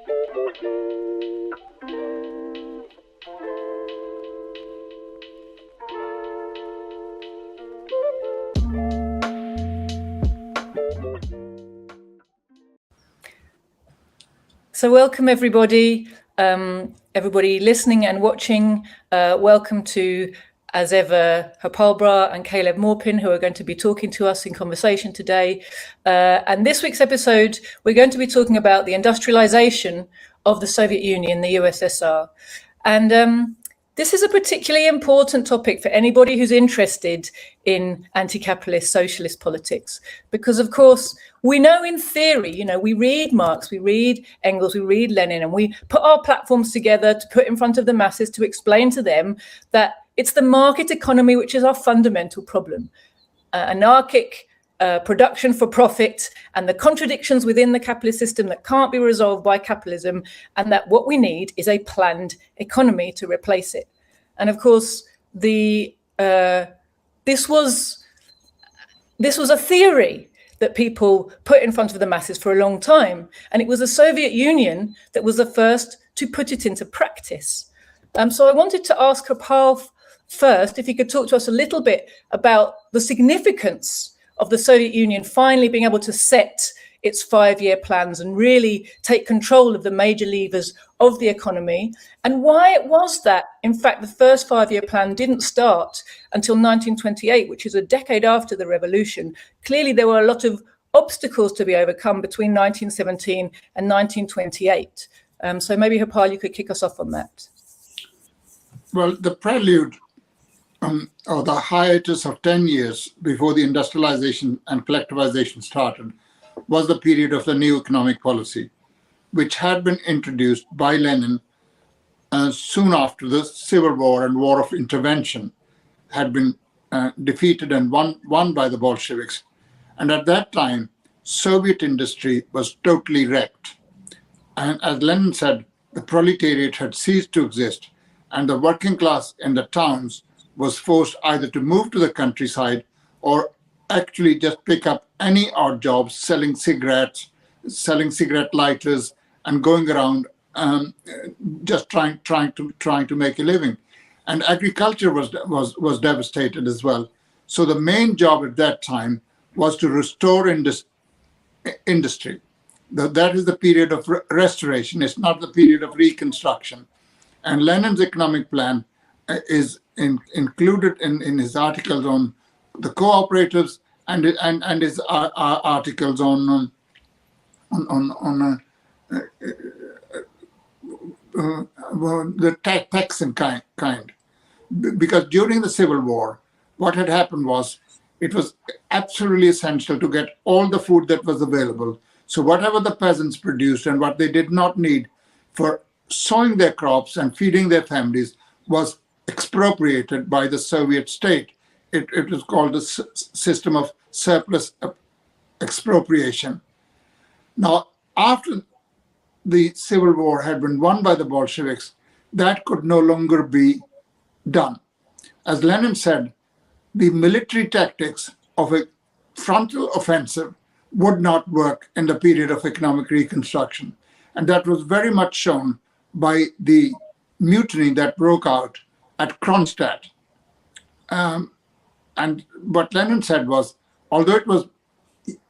So welcome everybody, everybody listening and watching. Welcome to, as ever, Harpal Brar and Caleb Morpin, who are going to be talking to us in conversation today. And this week's episode, we're going to be talking about the industrialization of the Soviet Union, the USSR. And this is a particularly important topic for anybody who's interested in anti-capitalist socialist politics, because of course, we know in theory, we read Marx, we read Engels, we read Lenin, and we put our platforms together to put in front of the masses to explain to them that it's the market economy which is our fundamental problem. Anarchic production for profit and the contradictions within the capitalist system that can't be resolved by capitalism, and that what we need is a planned economy to replace it. And of course, this was a theory that people put in front of the masses for a long time, and it was the Soviet Union that was the first to put it into practice. So I wanted to ask Harpal first if he could talk to us a little bit about the significance of the Soviet Union finally being able to set its 5-year plans and really take control of the major levers of the economy, and why it was that, in fact, the first 5-year plan didn't start until 1928, which is a decade after the revolution. Clearly, there were a lot of obstacles to be overcome between 1917 and 1928. So maybe, Harpal, you could kick us off on that. Well, the prelude or the hiatus of 10 years before the industrialization and collectivization started was the period of the new economic policy, which had been introduced by Lenin soon after the Civil War and War of Intervention had been defeated and won by the Bolsheviks. And at that time, Soviet industry was totally wrecked. And as Lenin said, the proletariat had ceased to exist, and the working class in the towns was forced either to move to the countryside or actually just pick up any odd jobs, selling cigarettes, selling cigarette lighters, and going around just trying to make a living. And agriculture was devastated as well. So the main job at that time was to restore industry. That is the period of restoration. It's not the period of reconstruction. And Lenin's economic plan is included in his articles on the cooperatives and his articles on the Texan kind. Because during the Civil War, what had happened was it was absolutely essential to get all the food that was available. So whatever the peasants produced and what they did not need for sowing their crops and feeding their families was expropriated by the Soviet state. It was called the system of surplus expropriation. Now, after the Civil War had been won by the Bolsheviks, that could no longer be done. As Lenin said, the military tactics of a frontal offensive would not work in the period of economic reconstruction. And that was very much shown by the mutiny that broke out at Kronstadt. And what Lenin said was, although it was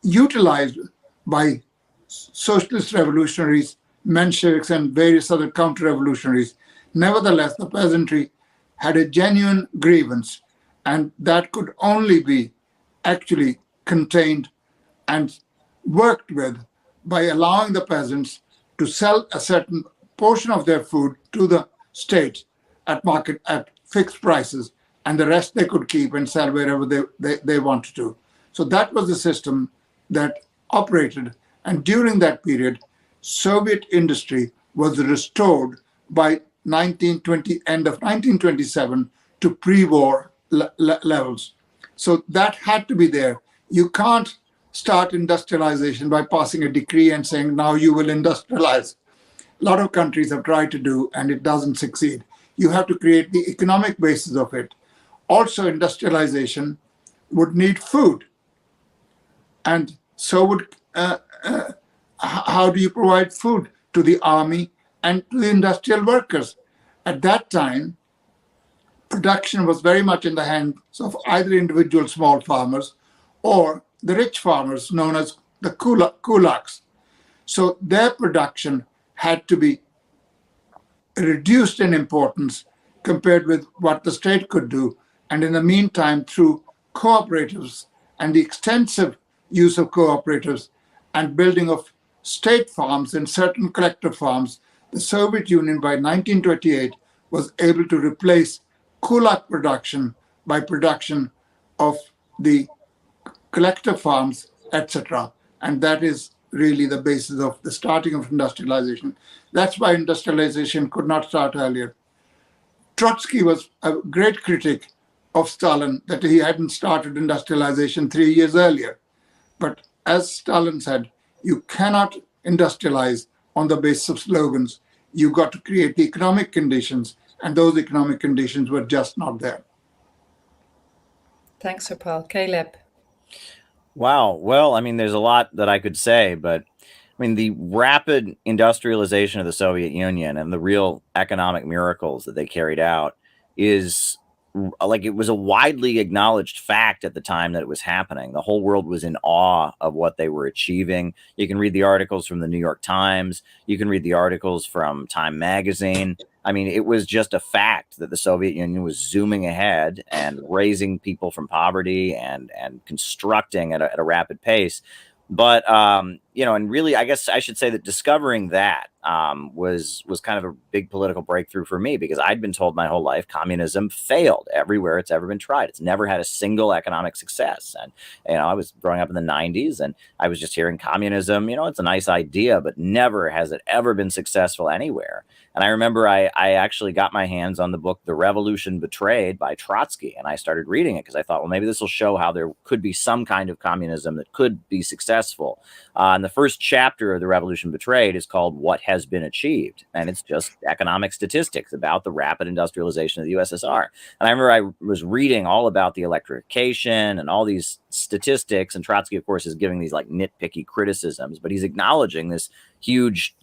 utilized by socialist revolutionaries, Mensheviks, and various other counter-revolutionaries, nevertheless, the peasantry had a genuine grievance, and that could only be actually contained and worked with by allowing the peasants to sell a certain portion of their food to the state at fixed prices, and the rest they could keep and sell wherever they wanted to. So that was the system that operated. And during that period, Soviet industry was restored by end of 1927 to pre-war levels. So that had to be there. You can't start industrialization by passing a decree and saying, now you will industrialize. A lot of countries have tried to do, and it doesn't succeed. You have to create the economic basis of it. Also, industrialization would need food. And so would, how do you provide food to the army, and to the industrial workers. At that time, production was very much in the hands of either individual small farmers or the rich farmers known as the kulaks. So their production had to be reduced in importance compared with what the state could do. And in the meantime, through cooperatives and the extensive use of cooperatives and building of state farms and certain collective farms, the Soviet Union by 1928 was able to replace kulak production by production of the collective farms, etc. And that is really the basis of the starting of industrialization. That's why industrialization could not start earlier. Trotsky was a great critic of Stalin, that he hadn't started industrialization 3 years earlier. But as Stalin said, you cannot industrialize on the basis of slogans. You got to create the economic conditions, and those economic conditions were just not there. Thanks, Harpal. Caleb. Wow. Well, I mean, there's a lot that I could say, but I mean, the rapid industrialization of the Soviet Union and the real economic miracles that they carried out is like, it was a widely acknowledged fact at the time that it was happening. The whole world was in awe of what they were achieving. You can read the articles from the New York Times. You can read the articles from Time Magazine. I mean, it was just a fact that the Soviet Union was zooming ahead and raising people from poverty and constructing at a rapid pace. But, you know, and really, I guess I should say that discovering that was kind of a big political breakthrough for me, because I'd been told my whole life communism failed everywhere it's ever been tried. It's never had a single economic success. And, you know, I was growing up in the 90s and I was just hearing communism, you know, it's a nice idea, but never has it ever been successful anywhere. And I remember I actually got my hands on the book, The Revolution Betrayed by Trotsky. And I started reading it because I thought, well, maybe this will show how there could be some kind of communism that could be successful. And the first chapter of The Revolution Betrayed is called What Has Been Achieved. And it's just economic statistics about the rapid industrialization of the USSR. And I remember I was reading all about the electrification and all these statistics. And Trotsky, of course, is giving these like nitpicky criticisms, but he's acknowledging this huge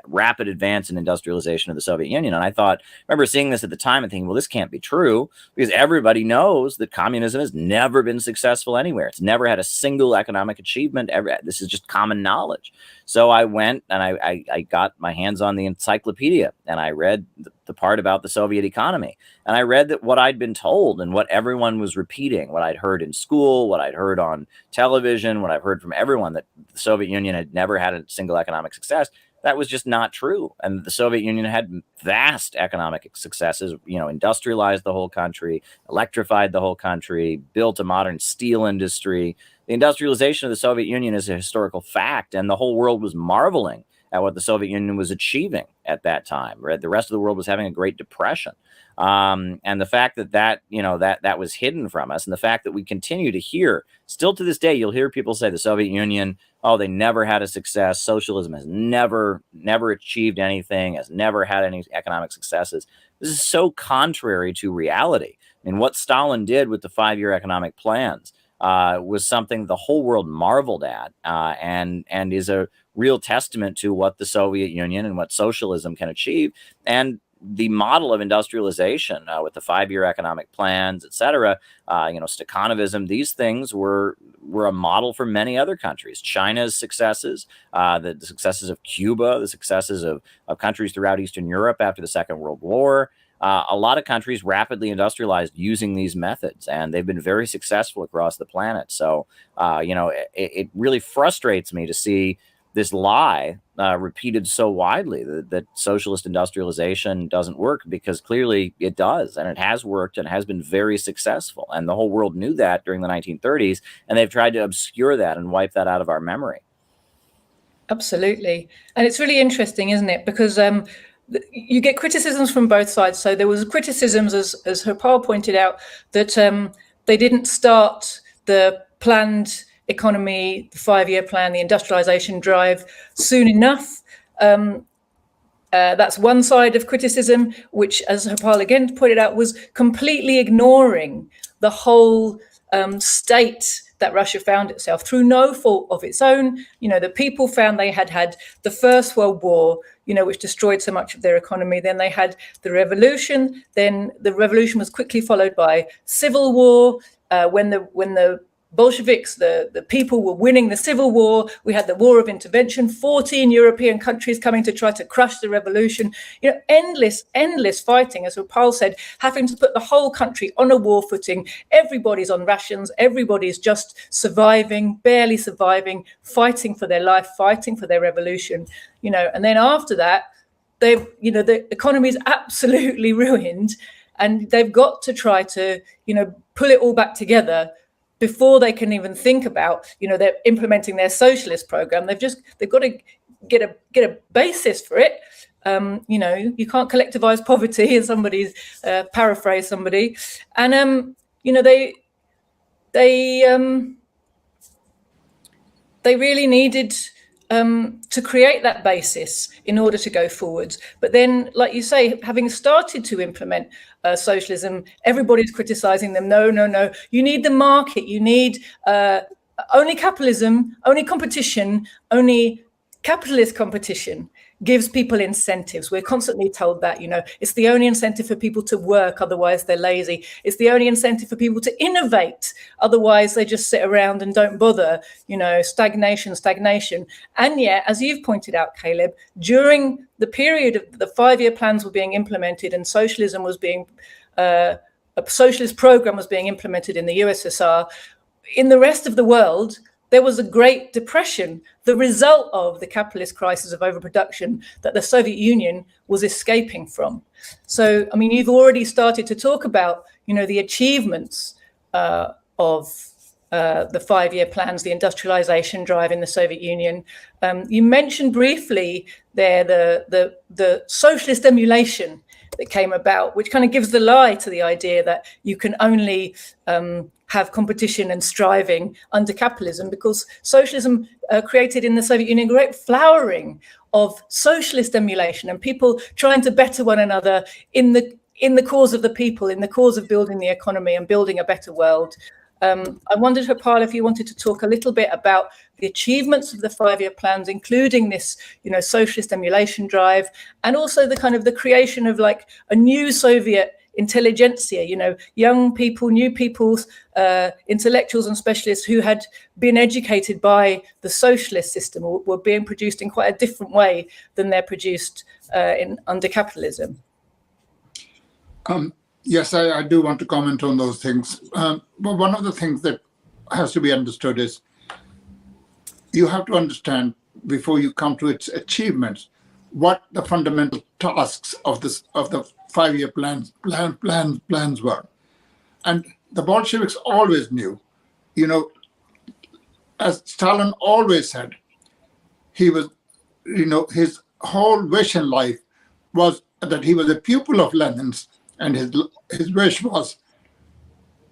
rapid advance in industrialization of the Soviet Union. And I remember seeing this at the time and thinking, well, this can't be true, because everybody knows that communism has never been successful anywhere. It's never had a single economic achievement ever. This is just common knowledge. So I went and I got my hands on the encyclopedia and I read the part about the Soviet economy. And I read that what I'd been told and what everyone was repeating, what I'd heard in school, what I'd heard on television, what I've heard from everyone, that the Soviet Union had never had a single economic success, that was just not true. And the Soviet Union had vast economic successes, you know, industrialized the whole country, electrified the whole country, built a modern steel industry. The industrialization of the Soviet Union is a historical fact, and the whole world was marveling at what the Soviet Union was achieving at that time. Right? The rest of the world was having a Great Depression. And the fact that you know, that was hidden from us, and the fact that we continue to hear, still to this day, you'll hear people say the Soviet Union, oh, they never had a success. Socialism has never achieved anything, has never had any economic successes. This is so contrary to reality. I mean, what Stalin did with the 5-year economic plans was something the whole world marveled at, and is a real testament to what the Soviet Union and what socialism can achieve. And the model of industrialization with the 5-year economic plans, et cetera, you know, Stakhanovism, these things were a model for many other countries. China's successes, the successes of Cuba, the successes of countries throughout Eastern Europe after the Second World War. A lot of countries rapidly industrialized using these methods, and they've been very successful across the planet. So, you know, it really frustrates me to see this lie repeated so widely, that socialist industrialization doesn't work, because clearly it does, and it has worked and has been very successful. And the whole world knew that during the 1930s, and they've tried to obscure that and wipe that out of our memory. Absolutely. And it's really interesting, isn't it? Because you get criticisms from both sides. So there was criticisms, as Harpal pointed out, that they didn't start the planned economy, the 5-year plan, the industrialization drive soon enough. That's one side of criticism, which, as Harpal again pointed out, was completely ignoring the whole state that Russia found itself through no fault of its own. The people found they had had the First World War, which destroyed so much of their economy. Then they had the revolution. Then the revolution was quickly followed by civil war. When the Bolsheviks, the people were winning the civil war, we had the war of intervention, 14 European countries coming to try to crush the revolution. Endless fighting, as Harpal said, having to put the whole country on a war footing. Everybody's on rations, everybody's just surviving, barely surviving, fighting for their life, fighting for their revolution. And then after that, the economy is absolutely ruined, and they've got to try to, pull it all back together before they can even think about, they're implementing their socialist program. They've got to get a basis for it. You can't collectivize poverty, as somebody's paraphrased somebody, and they really needed to create that basis in order to go forwards. But then, like you say, having started to implement socialism, everybody's criticizing them. No, you need the market. You need only capitalism, only competition, only capitalist competition gives people incentives. We're constantly told that, it's the only incentive for people to work, otherwise they're lazy. It's the only incentive for people to innovate, otherwise they just sit around and don't bother, stagnation. And yet, as you've pointed out, Caleb, during the period of the 5-year plans were being implemented and socialism was being, a socialist program was being implemented in the USSR, in the rest of the world, there was a Great Depression, the result of the capitalist crisis of overproduction that the Soviet Union was escaping from. So, you've already started to talk about, the achievements of the 5-year plans, the industrialization drive in the Soviet Union. You mentioned briefly there the socialist emulation that came about, which kind of gives the lie to the idea that you can only have competition and striving under capitalism, because socialism created in the Soviet Union a great flowering of socialist emulation and people trying to better one another in the cause of the people, in the cause of building the economy and building a better world. I wondered, Harpal, if you wanted to talk a little bit about the achievements of the 5-year plans, including this, socialist emulation drive, and also the creation of like a new Soviet intelligentsia, young people, new peoples, intellectuals and specialists who had been educated by the socialist system or were being produced in quite a different way than they're produced under capitalism. Yes, I do want to comment on those things. But one of the things that has to be understood is you have to understand, before you come to its achievements, what the fundamental tasks of the 5-year plans were. And the Bolsheviks always knew, as Stalin always said, he was, his whole wish in life was that he was a pupil of Lenin's, and his wish was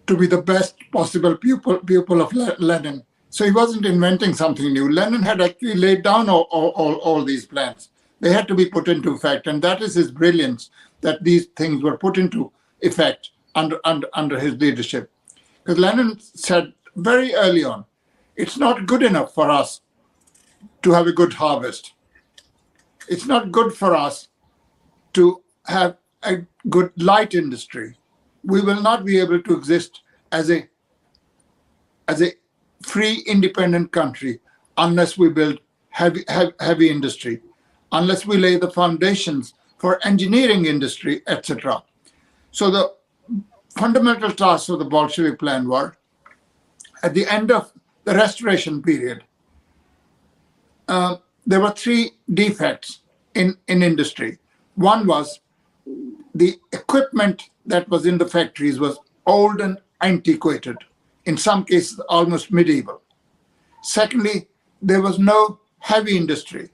to be the best possible pupil of Lenin. So he wasn't inventing something new. Lenin had actually laid down all these plans. They had to be put into effect, and that is his brilliance, that these things were put into effect under his leadership. Because Lenin said very early on, it's not good enough for us to have a good harvest. It's not good for us to have a good light industry. We will not be able to exist as a free, independent country unless we build heavy industry, unless we lay the foundations for engineering industry, etc. So the fundamental tasks of the Bolshevik plan were, at the end of the restoration period, there were 3 defects in industry. One was the equipment that was in the factories was old and antiquated, in some cases almost medieval. Secondly, there was no heavy industry.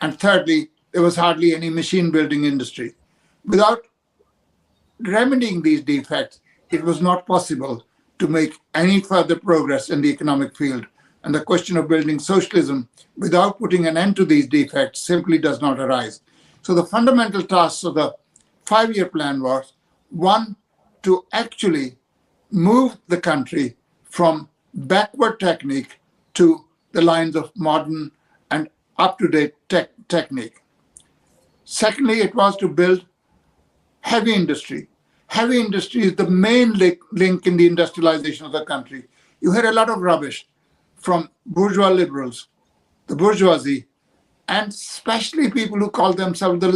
And thirdly, there was hardly any machine building industry. Without remedying these defects, it was not possible to make any further progress in the economic field. And the question of building socialism without putting an end to these defects simply does not arise. So the fundamental tasks of the 5-year plan was, one, to actually moved the country from backward technique to the lines of modern and up-to-date technique. Secondly, it was to build heavy industry. Heavy industry is the main link in the industrialization of the country. You hear a lot of rubbish from bourgeois liberals, the bourgeoisie, and especially people who call themselves the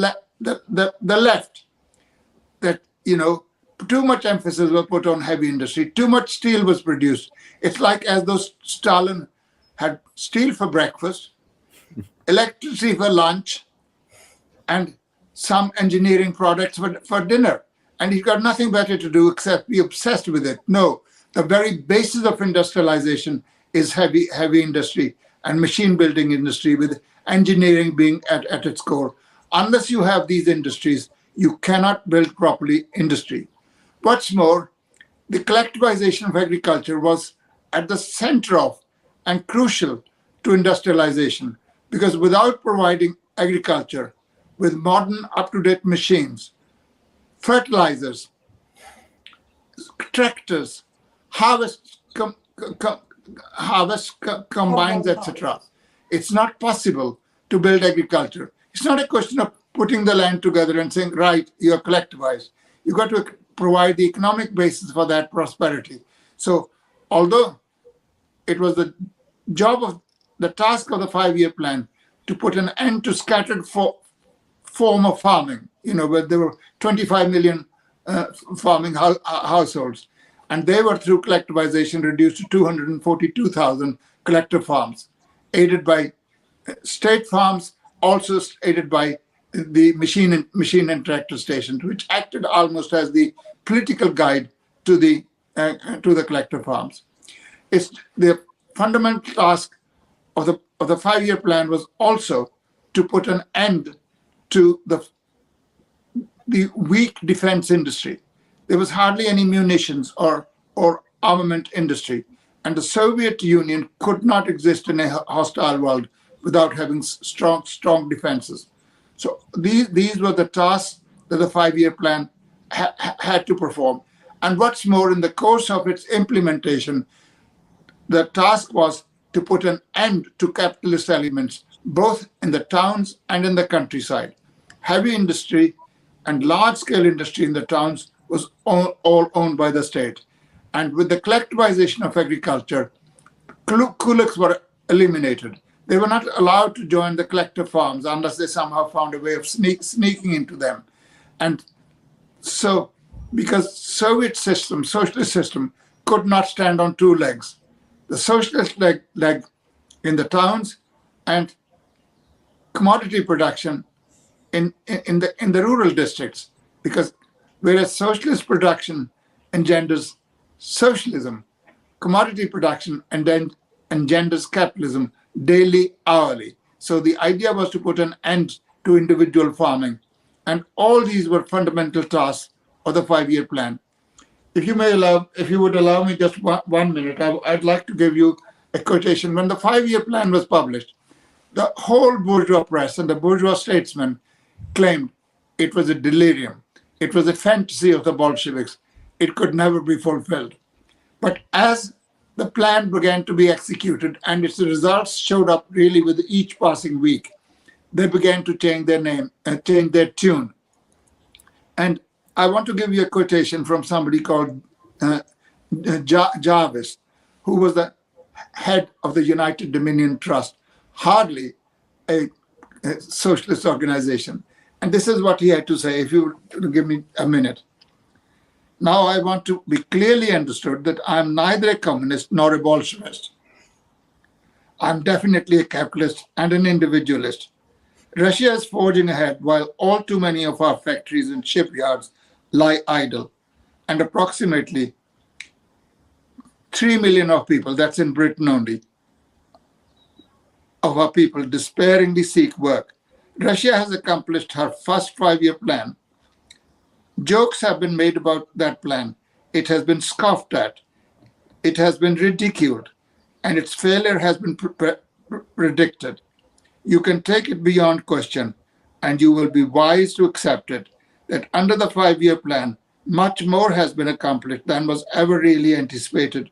left, that, too much emphasis was put on heavy industry, too much steel was produced. It's like as though Stalin had steel for breakfast, electricity for lunch, and some engineering products for dinner. And he's got nothing better to do except be obsessed with it. No, the very basis of industrialization is heavy industry and machine building industry, with engineering being at its core. Unless you have these industries, you cannot build properly industry. What's more, the collectivization of agriculture was at the center of and crucial to industrialization, because without providing agriculture with modern up-to-date machines, fertilizers, tractors, harvest combines, etc., it's not possible to build agriculture. It's not a question of putting the land together and saying, right, you're collectivized. You've got to provide the economic basis for that prosperity. So although it was the task of the 5-year plan to put an end to scattered form of farming, where there were 25 million farming households, and they were, through collectivization, reduced to 242,000 collective farms, aided by state farms, also aided by the machine and tractor stations, which acted almost as the political guide to the collective farms. It's the fundamental task of the 5-year plan was also to put an end to the weak defense industry. There was hardly any munitions or armament industry, and the Soviet Union could not exist in a hostile world without having strong defenses. So these were the tasks that the 5-year plan had to perform. And what's more, in the course of its implementation, the task was to put an end to capitalist elements, both in the towns and in the countryside. Heavy industry and large-scale industry in the towns was all owned by the state. And with the collectivization of agriculture, kulaks were eliminated. They were not allowed to join the collective farms unless they somehow found a way of sneaking into them. And so, because socialist system could not stand on two legs, the socialist leg in the towns and commodity production in the rural districts, because whereas socialist production engenders socialism, commodity production engenders capitalism daily, hourly. So the idea was to put an end to individual farming. And all these were fundamental tasks of the 5-year plan. If you would allow me just 1 minute, I'd like to give you a quotation. When the 5-year plan was published, the whole bourgeois press and the bourgeois statesmen claimed it was a delirium. It was a fantasy of the Bolsheviks. It could never be fulfilled. But as the plan began to be executed and its results showed up really with each passing week, they began to change their name and change their tune. And I want to give you a quotation from somebody called Jarvis, who was the head of the United Dominion Trust, hardly a socialist organization. And this is what he had to say, if you would give me a minute. Now I want to be clearly understood that I am neither a communist nor a Bolshevist. I'm definitely a capitalist and an individualist. Russia is forging ahead while all too many of our factories and shipyards lie idle, and approximately 3 million of people, that's in Britain only, of our people despairingly seek work. Russia has accomplished her first 5-year plan. Jokes have been made about that plan. It has been scoffed at. It has been ridiculed, and its failure has been predicted. You can take it beyond question, and you will be wise to accept it, that under the 5-year plan, Much more has been accomplished than was ever really anticipated.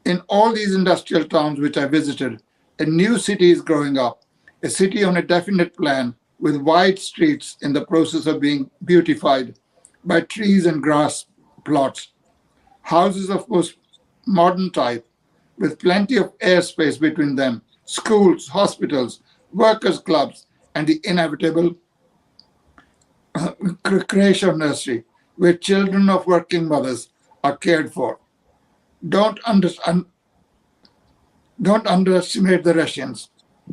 In all these industrial towns which I visited, a new city is growing up, a city on a definite plan with wide streets in the process of being beautified by trees and grass plots, houses of most modern type with plenty of airspace between them, schools, hospitals, workers' clubs, and the inevitable creation nursery where children of working mothers are cared for. Don't underestimate the Russians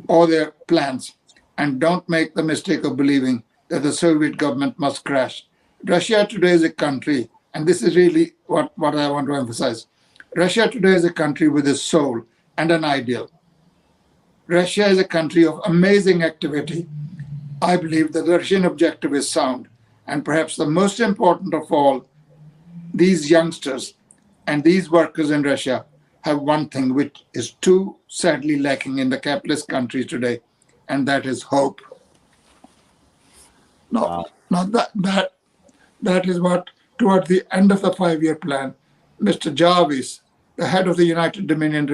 or their plans, and don't make the mistake of believing that the Soviet government must crash. Russia today is a country, and this is really what I want to emphasize. Russia today is a country with a soul and an ideal. Russia is a country of amazing activity. I believe that the Russian objective is sound, and perhaps the most important of all, these youngsters and these workers in Russia have one thing which is too sadly lacking in the capitalist countries today, and that is hope. Now that is what, towards the end of the 5-year plan, Mr. Jarvis, the head of the United Dominion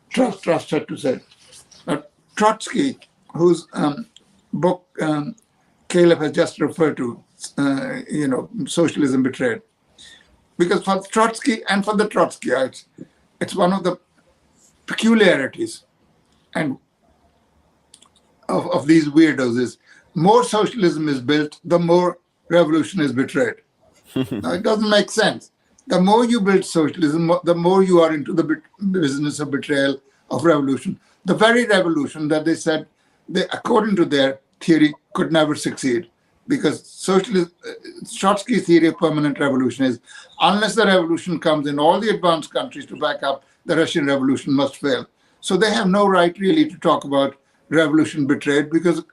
Trust, had to say. Trotsky, whose book Caleb has just referred to, Socialism Betrayed. Because for Trotsky and for the Trotskyites, it's one of the peculiarities and of these weirdos is more socialism is built, the more revolution is betrayed. Now, it doesn't make sense. The more you build socialism, the more you are into the business of betrayal of revolution. The very revolution that they said, according to their theory, could never succeed. Because Trotsky's theory of permanent revolution is, unless the revolution comes in all the advanced countries to back up, the Russian revolution must fail. So they have no right really to talk about revolution betrayed, because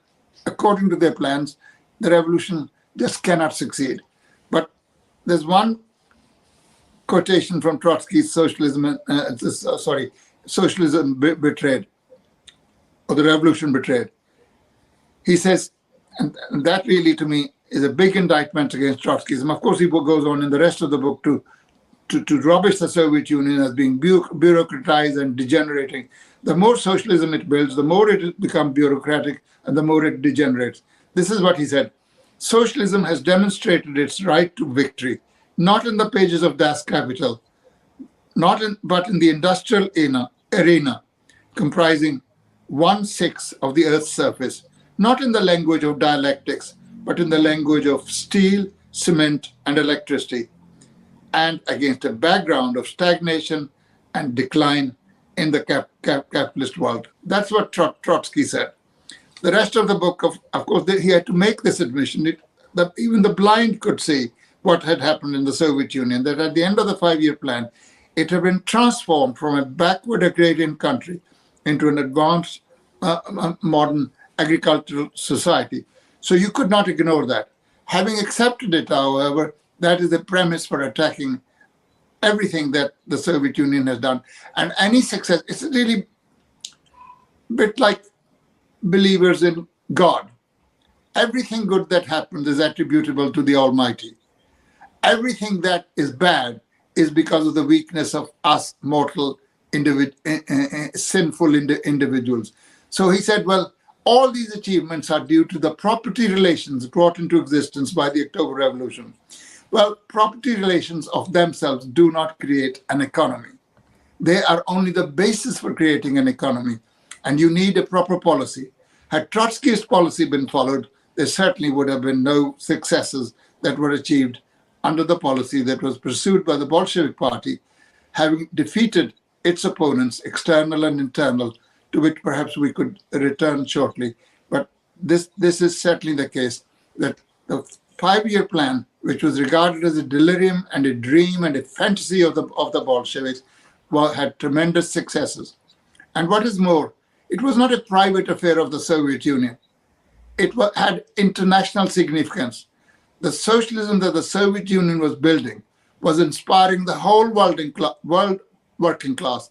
according to their plans, the revolution just cannot succeed. But there's one quotation from Trotsky's Socialism Betrayed, or the Revolution Betrayed. He says, and that really to me is a big indictment against Trotskyism. Of course, he goes on in the rest of the book to rubbish the Soviet Union as being bureaucratized and degenerating. The more socialism it builds, the more it becomes bureaucratic and the more it degenerates. This is what he said. Socialism has demonstrated its right to victory, not in the pages of Das Kapital, but in the industrial arena, comprising 1/6 of the Earth's surface, not in the language of dialectics, but in the language of steel, cement, and electricity, and against a background of stagnation and decline in the capitalist world. That's what Trotsky said. The rest of the book, of course, he had to make this admission. Even the blind could see what had happened in the Soviet Union, that at the end of the 5-year plan, it had been transformed from a backward agrarian country into an advanced modern agricultural society. So you could not ignore that. Having accepted it, however, that is the premise for attacking everything that the Soviet Union has done. And any success, it's really a bit like believers in God. Everything good that happens is attributable to the Almighty. Everything that is bad is because of the weakness of us mortal, sinful individuals. So he said, well, all these achievements are due to the property relations brought into existence by the October Revolution. Well, property relations of themselves do not create an economy. They are only the basis for creating an economy, and you need a proper policy. Had Trotsky's policy been followed, there certainly would have been no successes that were achieved under the policy that was pursued by the Bolshevik Party, having defeated its opponents, external and internal, to which perhaps we could return shortly. But this is certainly the case, that the 5-year plan, which was regarded as a delirium and a dream and a fantasy of the Bolsheviks, had tremendous successes. And what is more, it was not a private affair of the Soviet Union. It had international significance. The socialism that the Soviet Union was building was inspiring the whole world working class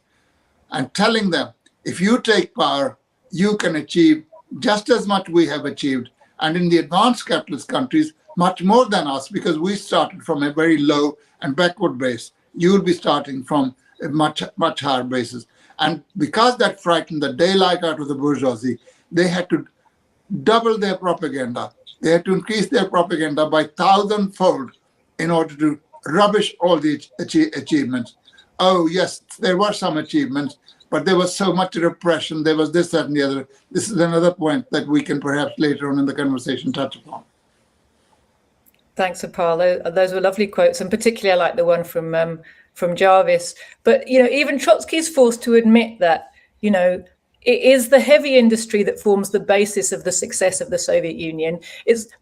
and telling them, if you take power, you can achieve just as much we have achieved. And in the advanced capitalist countries, much more than us because we started from a very low and backward base. You will be starting from a much higher basis. And because that frightened the daylight out of the bourgeoisie, they had to double their propaganda. They had to increase their propaganda by 1,000-fold in order to rubbish all the achievements. Oh, yes, there were some achievements, but there was so much repression. There was this, that, and the other. This is another point that we can perhaps later on in the conversation touch upon. Thanks, Harpal. Those were lovely quotes, and particularly I like the one from Jarvis. But even Trotsky's forced to admit that it is the heavy industry that forms the basis of the success of the Soviet Union.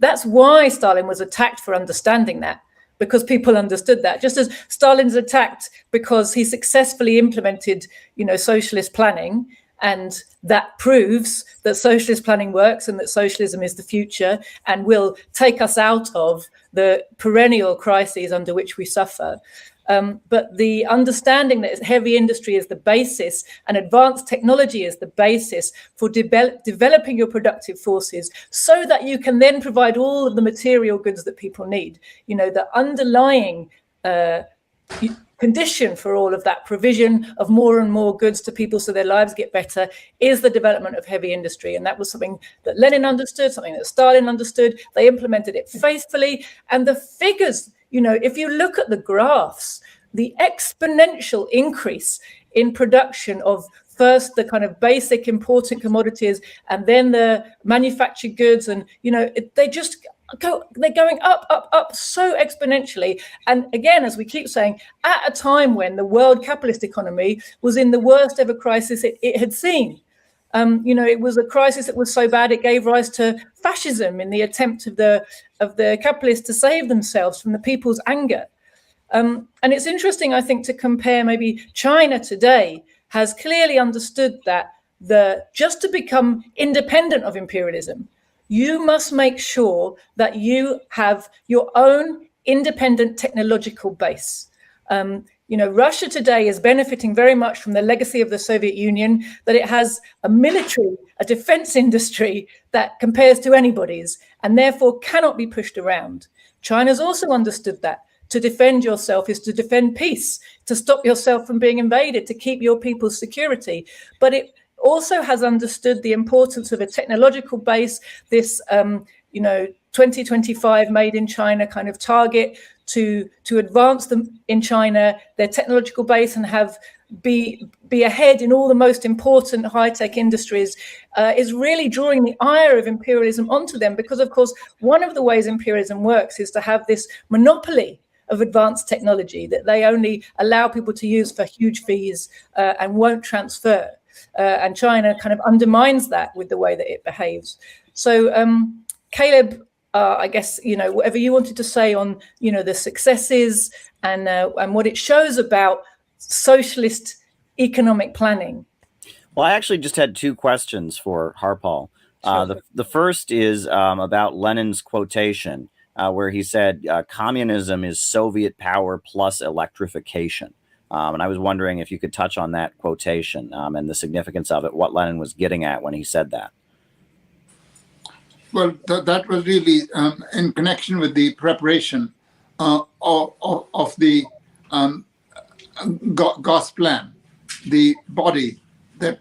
That's why Stalin was attacked for understanding that, because people understood that. Just as Stalin's attacked because he successfully implemented, socialist planning, and that proves that socialist planning works and that socialism is the future and will take us out of the perennial crises under which we suffer. But the understanding that heavy industry is the basis and advanced technology is the basis for developing your productive forces so that you can then provide all of the material goods that people need. The underlying condition for all of that provision of more and more goods to people so their lives get better is the development of heavy industry. And that was something that Lenin understood, something that Stalin understood. They implemented it faithfully. And the figures, if you look at the graphs, the exponential increase in production of first the kind of basic important commodities and then the manufactured goods, and they're going up so exponentially. And again, as we keep saying, at a time when the world capitalist economy was in the worst ever crisis it had seen. It was a crisis that was so bad it gave rise to fascism in the attempt of the capitalists to save themselves from the people's anger. And it's interesting, I think, to compare. Maybe China today has clearly understood that just to become independent of imperialism, you must make sure that you have your own independent technological base. Russia today is benefiting very much from the legacy of the Soviet Union, that it has a defense industry that compares to anybody's and therefore cannot be pushed around. China's also understood that to defend yourself is to defend peace, to stop yourself from being invaded, to keep your people's security. But it also has understood the importance of a technological base, this 2025 made in China kind of target to advance them in China, their technological base, and be ahead in all the most important high-tech industries is really drawing the ire of imperialism onto them, because of course one of the ways imperialism works is to have this monopoly of advanced technology that they only allow people to use for huge fees and won't transfer. And China kind of undermines that with the way that it behaves. So Caleb, I guess, whatever you wanted to say on, the successes and what it shows about socialist economic planning. Well, I actually just had two questions for Harpal. Sure. The first is about Lenin's quotation, where he said, communism is Soviet power plus electrification. And I was wondering if you could touch on that quotation and the significance of it, what Lenin was getting at when he said that. Well, that was really in connection with the preparation of the GOS plan, the body that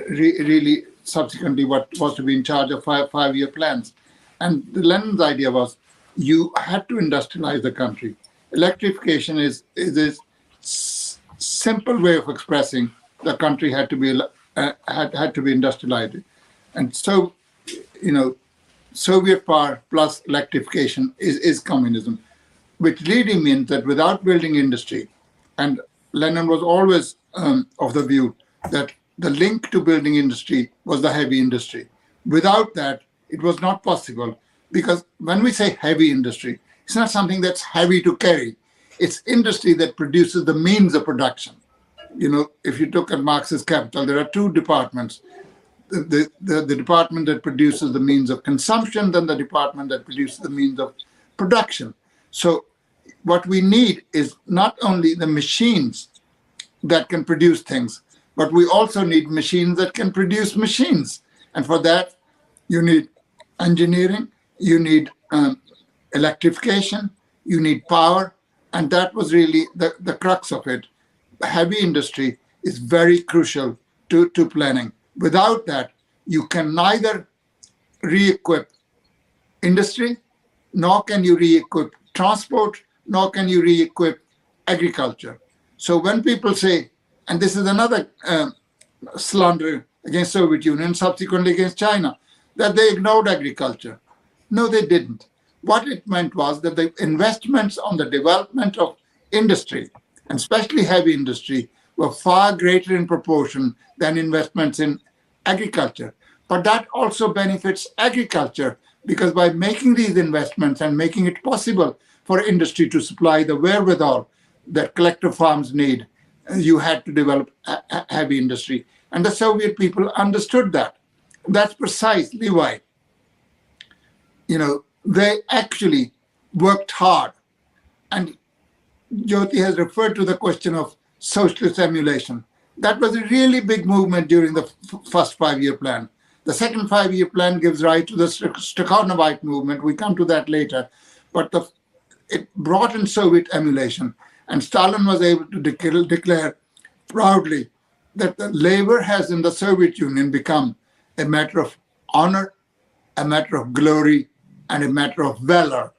really subsequently what was to be in charge of five-year plans. And Lenin's idea was you had to industrialize the country. Electrification is a simple way of expressing the country had to be industrialized. And so, Soviet power plus electrification is communism, which really means that without building industry, and Lenin was always of the view that the link to building industry was the heavy industry. Without that, it was not possible, because when we say heavy industry, it's not something that's heavy to carry. It's industry that produces the means of production. If you look at Marx's Capital, there are two departments. The department that produces the means of consumption, then the department that produces the means of production. So what we need is not only the machines that can produce things, but we also need machines that can produce machines. And for that, you need engineering, you need electrification, you need power, and that was really the crux of it. Heavy industry is very crucial to planning. Without that, you can neither re-equip industry, nor can you re-equip transport, nor can you re-equip agriculture. So when people say, and this is another slander against Soviet Union, subsequently against China, that they ignored agriculture. No, they didn't. What it meant was that the investments on the development of industry, and especially heavy industry, were far greater in proportion than investments in agriculture. But that also benefits agriculture, because by making these investments and making it possible for industry to supply the wherewithal that collective farms need, you had to develop a heavy industry. And the Soviet people understood that. That's precisely why, they actually worked hard. And Jyoti has referred to the question of socialist emulation. That was a really big movement during the first 5-year plan. The second 5-year plan gives rise to the Stakhanovite movement. We come to that later. But it brought in Soviet emulation. And Stalin was able to declare proudly that the labor has in the Soviet Union become a matter of honor, a matter of glory, and a matter of valor.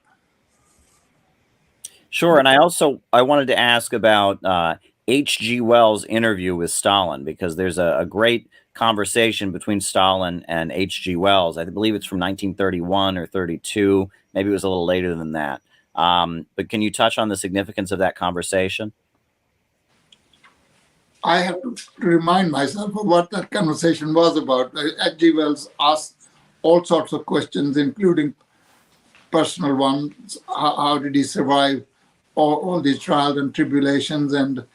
Sure. And I wanted to ask about H.G. Wells' interview with Stalin, because there's a great conversation between Stalin and H.G. Wells. I believe it's from 1931 or 32. Maybe it was a little later than that. But can you touch on the significance of that conversation? I have to remind myself of what that conversation was about. H.G. Wells asked all sorts of questions, including personal ones. How did he survive all these trials and tribulations, and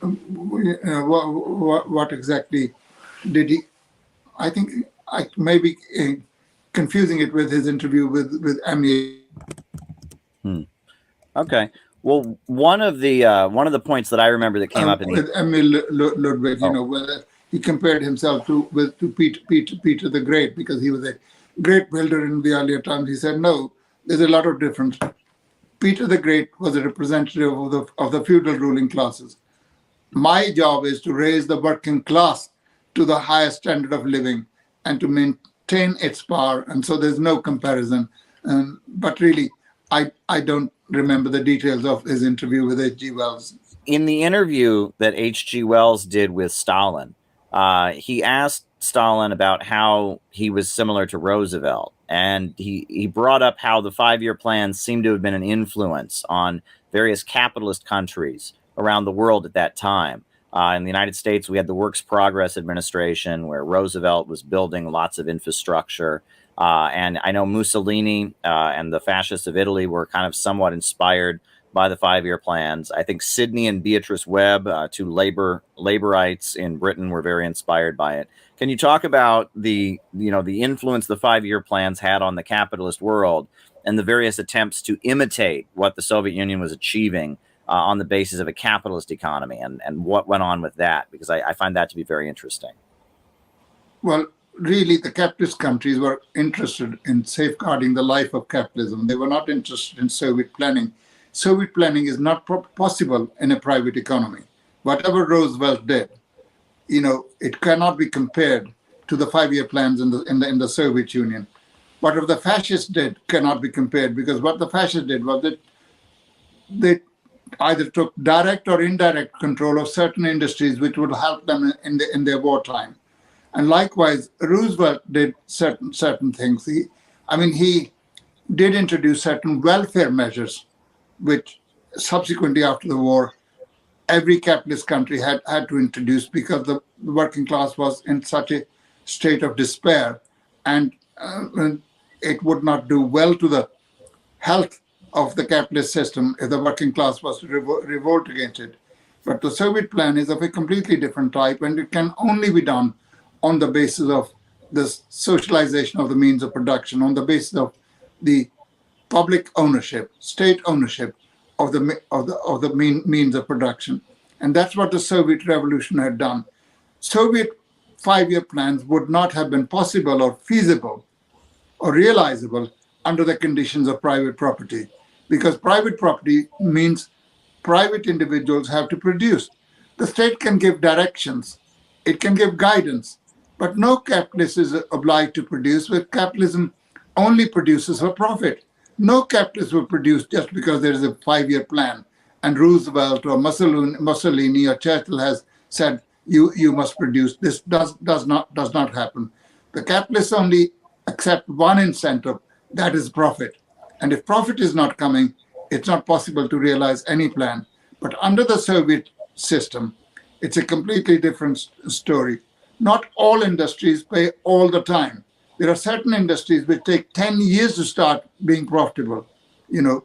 what exactly did he? I think I may be confusing it with his interview with Emmy. Okay. Well, one of the points that I remember that came up in with Emil Ludwig, where he compared himself to Peter the Great, because he was a great builder in the earlier times. He said, no, there's a lot of difference. Peter the Great was a representative of the feudal ruling classes. My job is to raise the working class to the highest standard of living and to maintain its power. And so there's no comparison. But really, I don't remember the details of his interview with H.G. Wells. In the interview that H.G. Wells did with Stalin, he asked Stalin about how he was similar to Roosevelt. And he brought up how the 5-year plan seemed to have been an influence on various capitalist countries around the world at that time. In the United States, we had the Works Progress Administration, where Roosevelt was building lots of infrastructure. And I know Mussolini and the fascists of Italy were kind of somewhat inspired by the 5-year plans. I think Sidney and Beatrice Webb, two laborites in Britain, were very inspired by it. Can you talk about the influence the 5-year plans had on the capitalist world and the various attempts to imitate what the Soviet Union was achieving on the basis of a capitalist economy, and what went on with that? Because I find that to be very interesting. Well, really, the capitalist countries were interested in safeguarding the life of capitalism. They were not interested in Soviet planning. Soviet planning is not possible in a private economy. Whatever Roosevelt did, it cannot be compared to the 5-year plans in the Soviet Union. What the fascists did cannot be compared, because what the fascists did was that they either took direct or indirect control of certain industries which would help them in their wartime. And likewise, Roosevelt did certain things. He did introduce certain welfare measures, which subsequently after the war, every capitalist country had to introduce, because the working class was in such a state of despair, and it would not do well to the health of the capitalist system if the working class was to revolt against it. But the Soviet plan is of a completely different type, and it can only be done on the basis of the socialization of the means of production, on the basis of the public ownership, state ownership of the means of production. And that's what the Soviet Revolution had done. Soviet 5-year plans would not have been possible or feasible or realizable under the conditions of private property, because private property means private individuals have to produce. The state can give directions, it can give guidance, but no capitalist is obliged to produce, where capitalism only produces for profit. No capitalist will produce just because there is a 5-year plan and Roosevelt or Mussolini or Churchill has said you must produce. This does not happen. The capitalists only accept one incentive, that is profit. And if profit is not coming, it's not possible to realize any plan. But under the Soviet system, it's a completely different story. Not all industries pay all the time. There are certain industries which take 10 years to start being profitable. You know,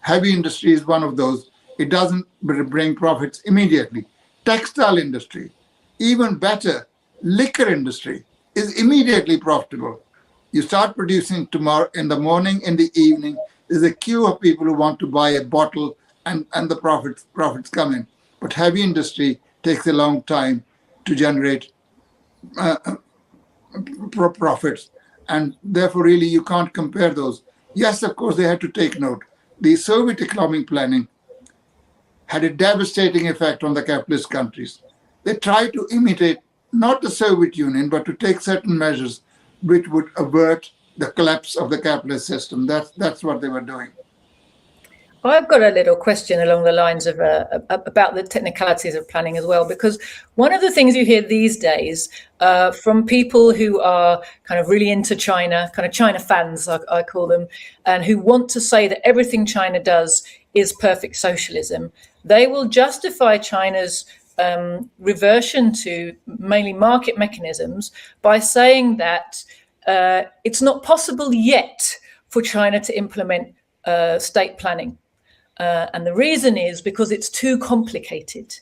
heavy industry is one of those. It doesn't bring profits immediately. Textile industry, even better, liquor industry is immediately profitable. You start producing tomorrow in the morning, in the evening, there's a queue of people who want to buy a bottle and the profits come in. But heavy industry takes a long time to generate profits. And therefore, really, you can't compare those. Yes, of course, they had to take note. The Soviet economic planning had a devastating effect on the capitalist countries. They tried to imitate not the Soviet Union, but to take certain measures which would avert the collapse of the capitalist system. That's what they were doing. I've got a little question along the lines of about the technicalities of planning as well, because one of the things you hear these days from people who are kind of really into China, kind of China fans, I call them, and who want to say that everything China does is perfect socialism, they will justify China's reversion to mainly market mechanisms by saying that it's not possible yet for China to implement state planning. And the reason is because it's too complicated.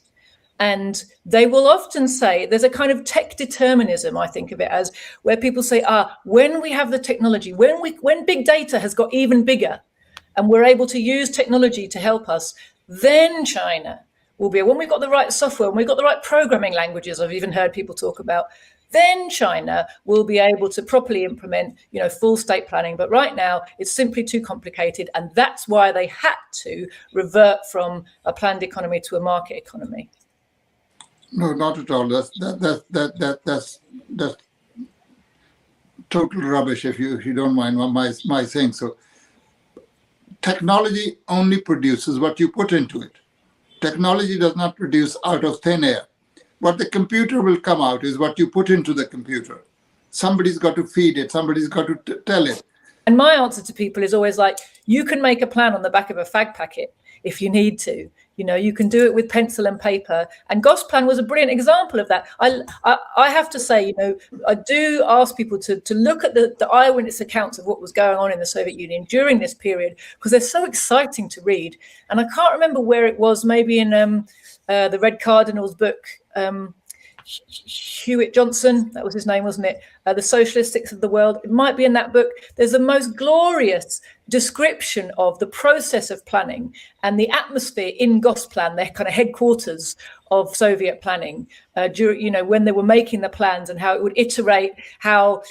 And they will often say there's a kind of tech determinism, I think of it as, where people say, when we have the technology, when big data has got even bigger and we're able to use technology to help us, then China will be, when we've got the right software, when we've got the right programming languages, I've even heard people talk about, then China will be able to properly implement, full state planning. But right now, it's simply too complicated. And that's why they had to revert from a planned economy to a market economy. No, not at all. That's total rubbish, if you don't mind my saying so. Technology only produces what you put into it. Technology does not produce out of thin air. What the computer will come out is what you put into the computer. Somebody's got to feed it. Somebody's got to tell it. And my answer to people is always like, you can make a plan on the back of a fag packet if you need to. You can do it with pencil and paper. And Gosplan was a brilliant example of that. I have to say, I do ask people to look at the eyewitness accounts of what was going on in the Soviet Union during this period, because they're so exciting to read. And I can't remember where it was, maybe in the Red Cardinal's book, Hewitt Johnson, that was his name, wasn't it? The Socialistics of the World. It might be in that book. There's the most glorious description of the process of planning and the atmosphere in Gosplan, their kind of headquarters of Soviet planning, when they were making the plans, and how it would iterate, how,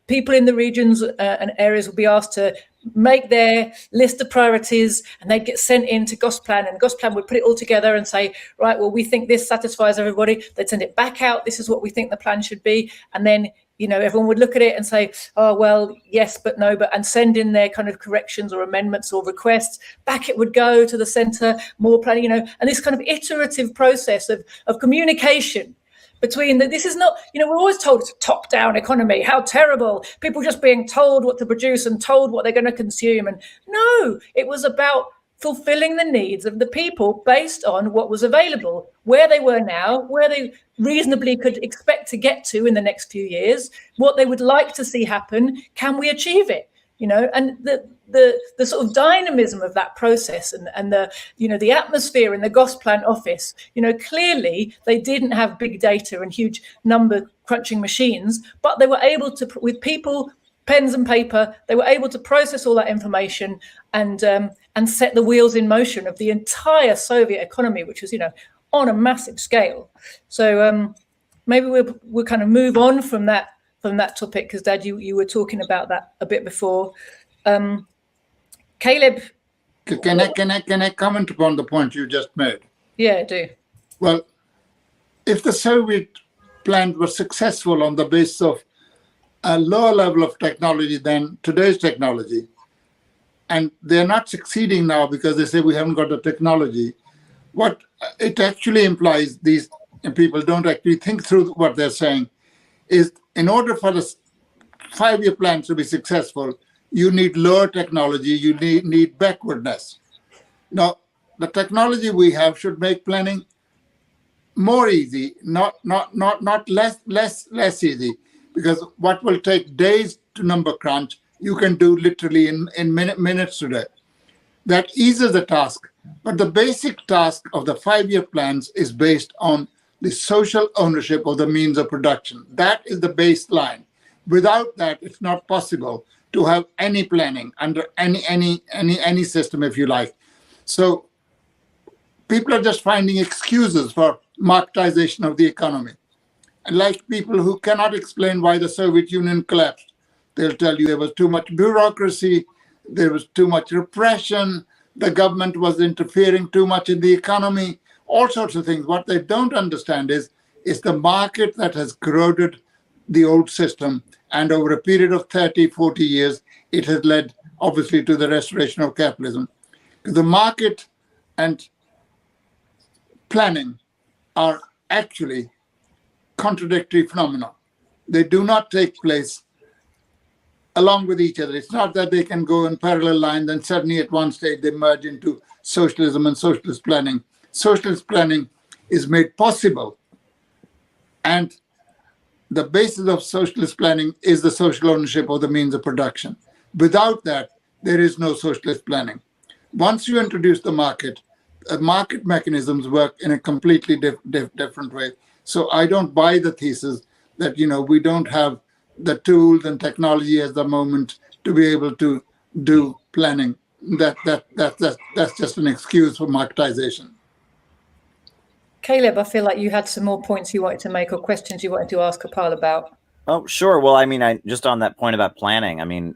people in the regions and areas would be asked to make their list of priorities, and they'd get sent in to Gosplan, and Gosplan would put it all together and say, right, well, we think this satisfies everybody. They'd send it back out. This is what we think the plan should be. And then, everyone would look at it and say, oh, well, yes, but no, and send in their kind of corrections or amendments or requests. Back it would go to the center, more planning, and this kind of iterative process of communication between this is not, we're always told it's a top-down economy, how terrible, people just being told what to produce and told what they're going to consume. And no, it was about fulfilling the needs of the people based on what was available, where they were now, where they reasonably could expect to get to in the next few years, what they would like to see happen, can we achieve it? And the sort of dynamism of that process and the atmosphere in the Gosplan office, clearly they didn't have big data and huge number crunching machines, but they were able to, with people, pens and paper, they were able to process all that information and set the wheels in motion of the entire Soviet economy, which was, on a massive scale. So maybe we'll kind of move on from that topic, because Dad, you were talking about that a bit before. Caleb, Can I comment upon the point you just made? yeah, do. Well, if the Soviet plans were successful on the basis of a lower level of technology than today's technology, and they're not succeeding now because they say we haven't got the technology, what it actually implies, these people don't actually think through what they're saying, is in order for the 5-year plan to be successful, you need lower technology, you need backwardness. Now, the technology we have should make planning more easy, not less easy, because what will take days to number crunch, you can do literally in minutes today. That eases the task, but the basic task of the 5-year plans is based on the social ownership of the means of production. That is the baseline. Without that, it's not possible to have any planning under any system, if you like. So people are just finding excuses for marketization of the economy. And like people who cannot explain why the Soviet Union collapsed, they'll tell you there was too much bureaucracy, there was too much repression, the government was interfering too much in the economy, all sorts of things. What they don't understand is the market that has corroded the old system, and over a period of 30, 40 years, it has led, obviously, to the restoration of capitalism. The market and planning are actually contradictory phenomena. They do not take place along with each other. It's not that they can go in parallel lines and suddenly at one stage they merge into socialism and socialist planning. Socialist planning is made possible, and the basis of socialist planning is the social ownership of the means of production. Without that, there is no socialist planning. Once you introduce the market mechanisms work in a completely different way. So I don't buy the thesis that, we don't have the tools and technology at the moment to be able to do planning. That's just an excuse for marketization. Caleb, I feel like you had some more points you wanted to make or questions you wanted to ask Kapal about. Oh, sure. Well, I just on that point about planning,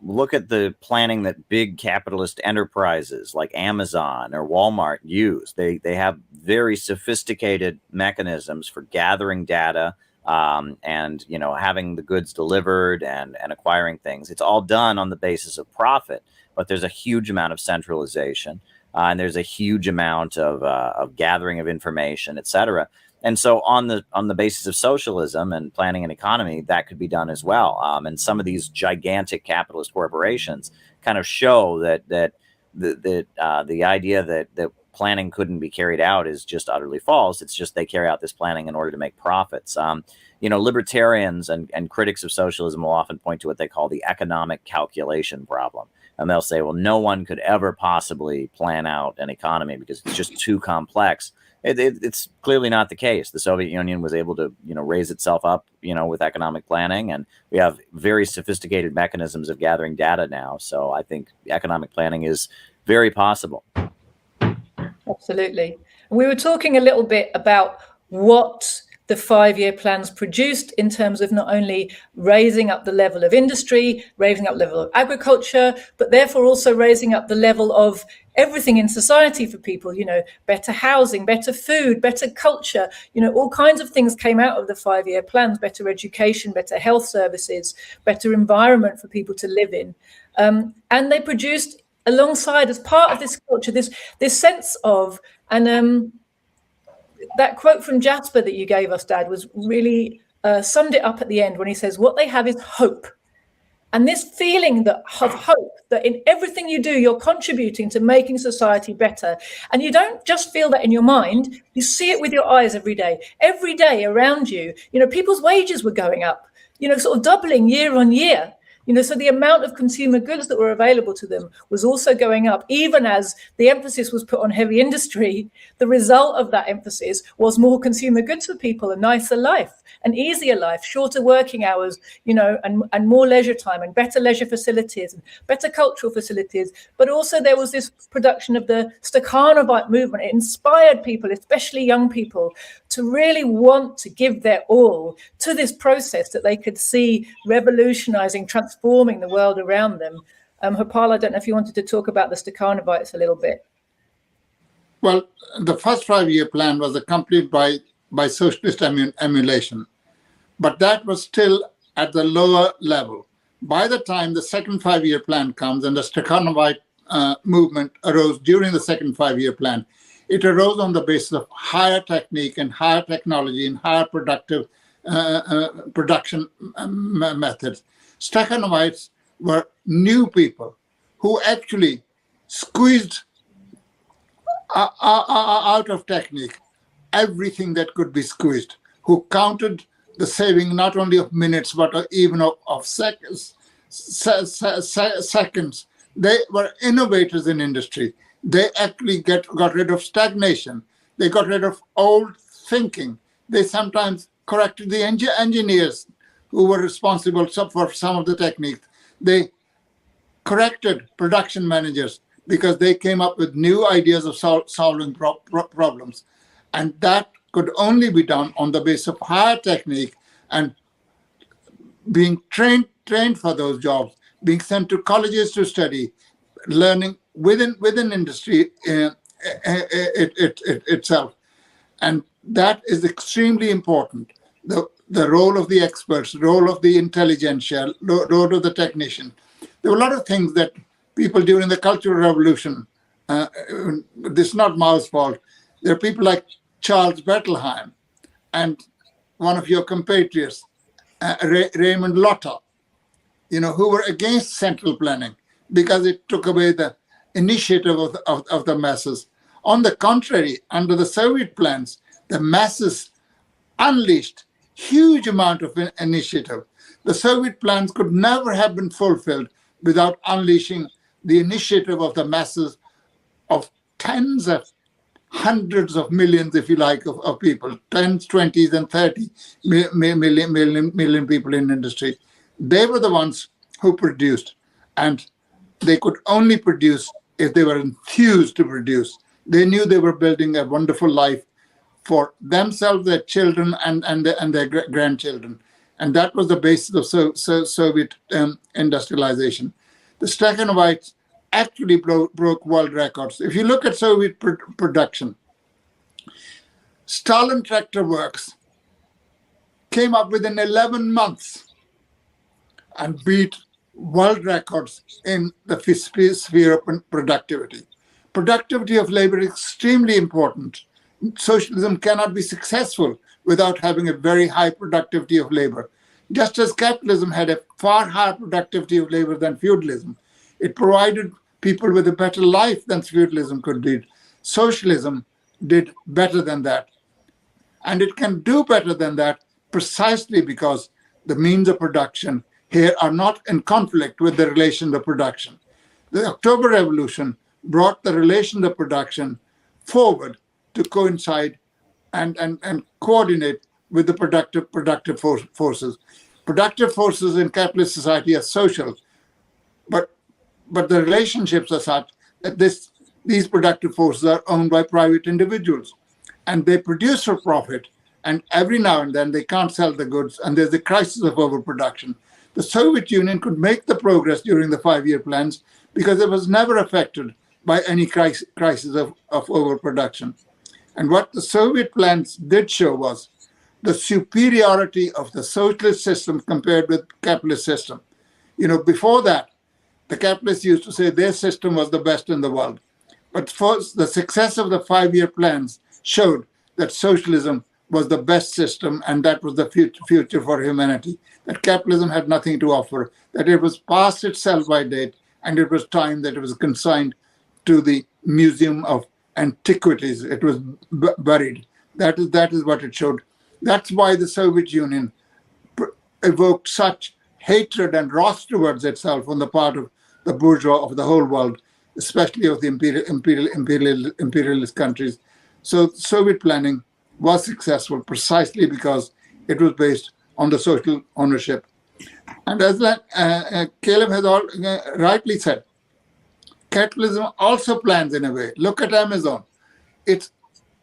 look at the planning that big capitalist enterprises like Amazon or Walmart use. They have very sophisticated mechanisms for gathering data and having the goods delivered and acquiring things. It's all done on the basis of profit, but there's a huge amount of centralization and there's a huge amount of gathering of information, et cetera. And so on the basis of socialism and planning an economy, that could be done as well. And some of these gigantic capitalist corporations kind of show that the idea that planning couldn't be carried out is just utterly false. It's just they carry out this planning in order to make profits. Libertarians and critics of socialism will often point to what they call the economic calculation problem. And they'll say, well, no one could ever possibly plan out an economy because it's just too complex. It's clearly not the case. The Soviet Union was able to, raise itself up, with economic planning, and we have very sophisticated mechanisms of gathering data now. So I think economic planning is very possible. Absolutely. We were talking a little bit about what the 5-year plans produced in terms of not only raising up the level of industry, raising up the level of agriculture, but therefore also raising up the level of everything in society for people, better housing, better food, better culture, all kinds of things came out of the 5-year plans, better education, better health services, better environment for people to live in. And they produced alongside, as part of this culture, this sense of, and that quote from Jasper that you gave us, Dad, was really summed it up at the end when he says, what they have is hope. And this feeling of hope, that in everything you do, you're contributing to making society better. And you don't just feel that in your mind, you see it with your eyes every day. Every day around you, people's wages were going up, sort of doubling year on year. So the amount of consumer goods that were available to them was also going up, even as the emphasis was put on heavy industry. The result of that emphasis was more consumer goods for people, a nicer life, an easier life, shorter working hours, and more leisure time and better leisure facilities and better cultural facilities. But also there was this production of the Stakhanovite movement. It inspired people, especially young people, to really want to give their all to this process that they could see revolutionizing, transforming the world around them. Harpal, I don't know if you wanted to talk about the Stakhanovites a little bit. Well, the first 5-year plan was accompanied by socialist emulation, but that was still at the lower level. By the time the second 5-year plan comes and the Stakhanovite movement arose during the second 5-year plan, it arose on the basis of higher technique and higher technology and higher productive production methods. Stakhanovites were new people who actually squeezed out of technique everything that could be squeezed, who counted the saving not only of minutes but even of seconds. They were innovators in industry. They actually got rid of stagnation. They got rid of old thinking. They sometimes corrected the engineers who were responsible for some of the techniques. They corrected production managers because they came up with new ideas of solving problems. And that could only be done on the basis of higher technique and being trained for those jobs, being sent to colleges to study, learning within industry itself. And that is extremely important. The role of the experts, the role of the intelligentsia, role of the technician. There were a lot of things that people during the Cultural Revolution, this is not Mao's fault, there are people like Charles Bettelheim and one of your compatriots, Raymond Lotter, who were against central planning because it took away the initiative of the masses. On the contrary, under the Soviet plans, the masses unleashed huge amount of initiative. The Soviet plans could never have been fulfilled without unleashing the initiative of the masses of tens of hundreds of millions, if you like, of people, 10s, 20s, and 30 million people in industry. They were the ones who produced, and they could only produce if they were enthused to produce. They knew they were building a wonderful life for themselves, their children, and their grandchildren. And that was the basis of Soviet industrialization. The Stakhanovites actually broke world records. If you look at Soviet production, Stalin Tractor Works came up within 11 months and beat world records in the sphere of productivity. Productivity of labor is extremely important. Socialism cannot be successful without having a very high productivity of labor. Just as capitalism had a far higher productivity of labor than feudalism, it provided people with a better life than feudalism could do. Socialism did better than that. And it can do better than that precisely because the means of production here are not in conflict with the relations of production. The October Revolution brought the relations of production forward to coincide and coordinate with the productive forces. Productive forces in capitalist society are social, but the relationships are such that these productive forces are owned by private individuals, and they produce for profit, and every now and then they can't sell the goods, and there's a crisis of overproduction. The Soviet Union could make the progress during the 5-year plans because it was never affected by any crisis of overproduction. And what the Soviet plans did show was the superiority of the socialist system compared with capitalist system. Before that, the capitalists used to say their system was the best in the world. But first, the success of the 5-year plans showed that socialism was the best system, and that was the future for humanity. That capitalism had nothing to offer, that it was past its sell-by date, and it was time that it was consigned to the Museum of Antiquities. It was buried. That is what it showed. That's why the Soviet Union evoked such hatred and wrath towards itself on the part of the bourgeois of the whole world, especially of the imperialist countries. So Soviet planning was successful precisely because it was based on the social ownership. And as Caleb has rightly said, capitalism also plans in a way. Look at Amazon. It's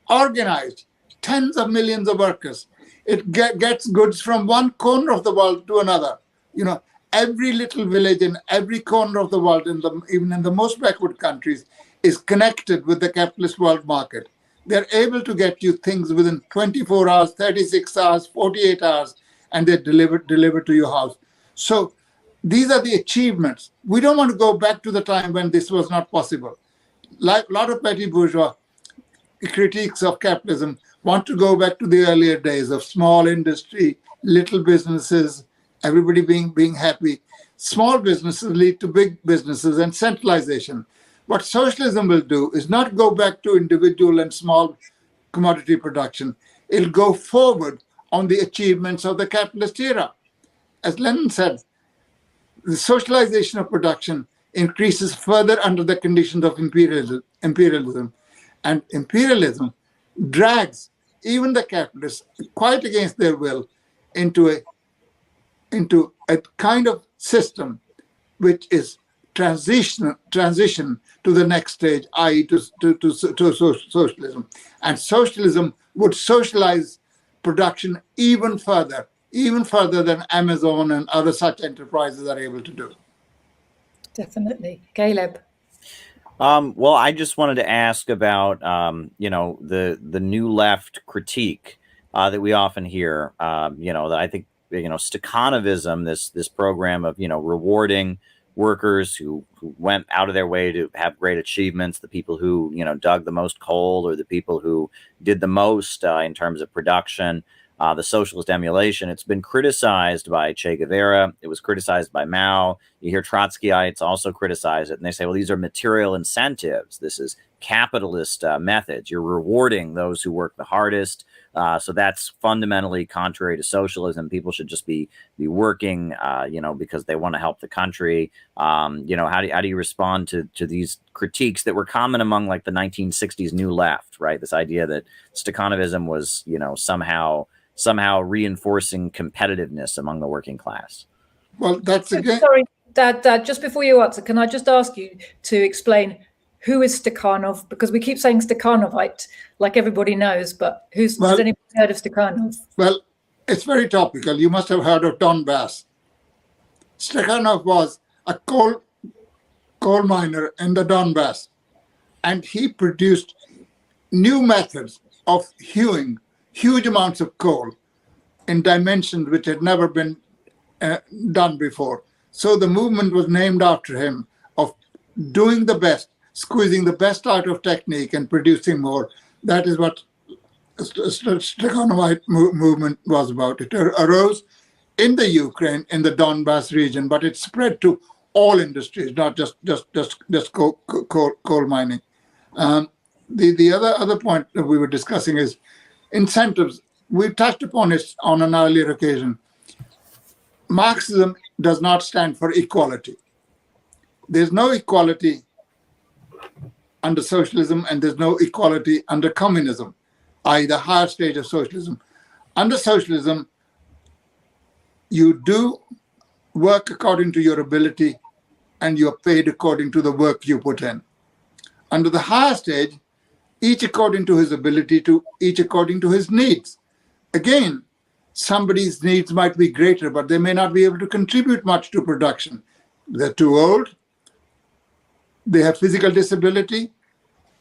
organized, tens of millions of workers. It gets goods from one corner of the world to another. every little village in every corner of the world, even in the most backward countries, is connected with the capitalist world market. They're able to get you things within 24 hours, 36 hours, 48 hours, and they're delivered to your house. So these are the achievements. We don't want to go back to the time when this was not possible. Like a lot of petty bourgeois critiques of capitalism want to go back to the earlier days of small industry, little businesses, everybody being happy. Small businesses lead to big businesses and centralization. What socialism will do is not go back to individual and small commodity production. It'll go forward on the achievements of the capitalist era. As Lenin said, the socialization of production increases further under the conditions of imperialism. And imperialism drags even the capitalists, quite against their will, into a kind of system which is transition to the next stage, i.e. to socialism. And socialism would socialize production even further than Amazon and other such enterprises are able to do. Definitely. Caleb. Well, I just wanted to ask about, the new left critique that we often hear, that I think, Stakhanovism, this program of, rewarding workers who went out of their way to have great achievements, the people who, dug the most coal, or the people who did the most in terms of production, the socialist emulation. It's been criticized by Che Guevara. It was criticized by Mao. You hear Trotskyites also criticize it, and they say, well, these are material incentives. This is capitalist methods. You're rewarding those who work the hardest. So that's fundamentally contrary to socialism. People should just be working, because they want to help the country. How do you respond to these critiques that were common among like the 1960s New Left, right? This idea that Stakhanovism was, somehow reinforcing competitiveness among the working class. Well, that's again. Sorry, Dad, just before you answer, can I just ask you to explain who is Stakhanov? Because we keep saying Stakhanovite, like everybody knows, but has anybody heard of Stakhanov? Well, it's very topical. You must have heard of Donbass. Stakhanov was a coal miner in the Donbass, and he produced new methods of hewing huge amounts of coal in dimensions which had never been done before. So the movement was named after him, of doing the best, squeezing the best out of technique and producing more. That is what Stakhanovite movement was about. It arose in the Ukraine, in the Donbass region, but it spread to all industries, not just coal mining. The other point that we were discussing is incentives. We touched upon it on an earlier occasion. Marxism does not stand for equality. There's no equality under socialism, and there's no equality under communism, i.e. the higher stage of socialism. Under socialism, you do work according to your ability, and you're paid according to the work you put in. Under the higher stage, each according to his ability, each according to his needs. Again, somebody's needs might be greater, but they may not be able to contribute much to production. They're too old, they have physical disability,